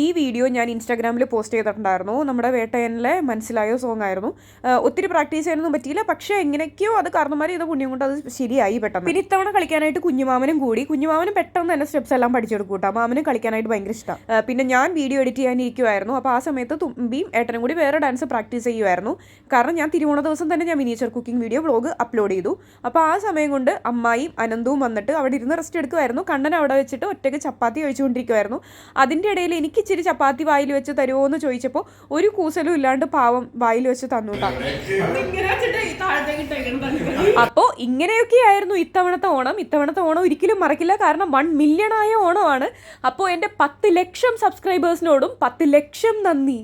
ഈ വീഡിയോ ഞാൻ ഇൻസ്റ്റാഗ്രാമിൽ പോസ്റ്റ് ചെയ്തിട്ടുണ്ടായിരുന്നു. നമ്മുടെ വേട്ടയനിലെ മനസ്സിലായോ സോങ് ആയിരുന്നു. ഒത്തിരി പ്രാക്ടീസ് ചെയ്യാനൊന്നും പറ്റിയില്ല. പക്ഷേ എങ്ങനെയൊക്കെയോ അത് കാരണന്മാർ ചെയ്ത പുണ്യം കൊണ്ട് അത് ശരിയായി പെട്ടെന്ന്. പിന്നെ ഇത്തവണ കളിക്കാനായിട്ട് കുഞ്ഞുമാമനും കൂടി. കുഞ്ഞുമാമനും പെട്ടെന്ന് തന്നെ സ്റ്റെപ്സ് എല്ലാം പഠിച്ചെടുക്കും കേട്ടോ. മാമനും കളിക്കാനായിട്ട് ഭയങ്കര ഇഷ്ടമാണ്. പിന്നെ ഞാൻ വീഡിയോ എഡിറ്റ് ചെയ്യാനിരിക്കുമായിരുന്നു. അപ്പോൾ ആ സമയത്ത് തുമ്പിയും ഏട്ടനും കൂടി വേറെ ഡാൻസ് പ്രാക്ടീസ് ചെയ്യുമായിരുന്നു. കാരണം ഞാൻ തിരുവോണ ദിവസം തന്നെ ഞാൻ miniature cooking video vlog upload ചെയ്തു. അപ്പോൾ ആ സമയം കൊണ്ട് അമ്മായിയും അനന്തവും വന്നിട്ട് അവിടെ ഇരുന്ന് റെസ്റ്റ് എടുക്കുമായിരുന്നു. കണ്ണൻ അവിടെ വെച്ചിട്ട് ഒറ്റയ്ക്ക് ചപ്പാത്തി കഴിച്ചുകൊണ്ടിരിക്കുമായിരുന്നു. അതിൻ്റെ ഇടയിൽ എനിക്ക് ഇച്ചിരി ചപ്പാത്തി വായിൽ വെച്ച് തരുമോ എന്ന് ചോദിച്ചപ്പോൾ ഒരു കൂസലും ഇല്ലാണ്ട് പാവം വായിൽ വെച്ച് തന്നുട്ടാ. അപ്പോൾ ഇങ്ങനെയൊക്കെയായിരുന്നു ഇത്തവണത്തെ ഓണം. ഒരിക്കലും മറക്കില്ല. കാരണം 1 മില്യൺ ആയ ഓണമാണ്. അപ്പോൾ എൻ്റെ 10 ലക്ഷം സബ്സ്ക്രൈബേഴ്സിനോടും 10 ലക്ഷം നന്ദി.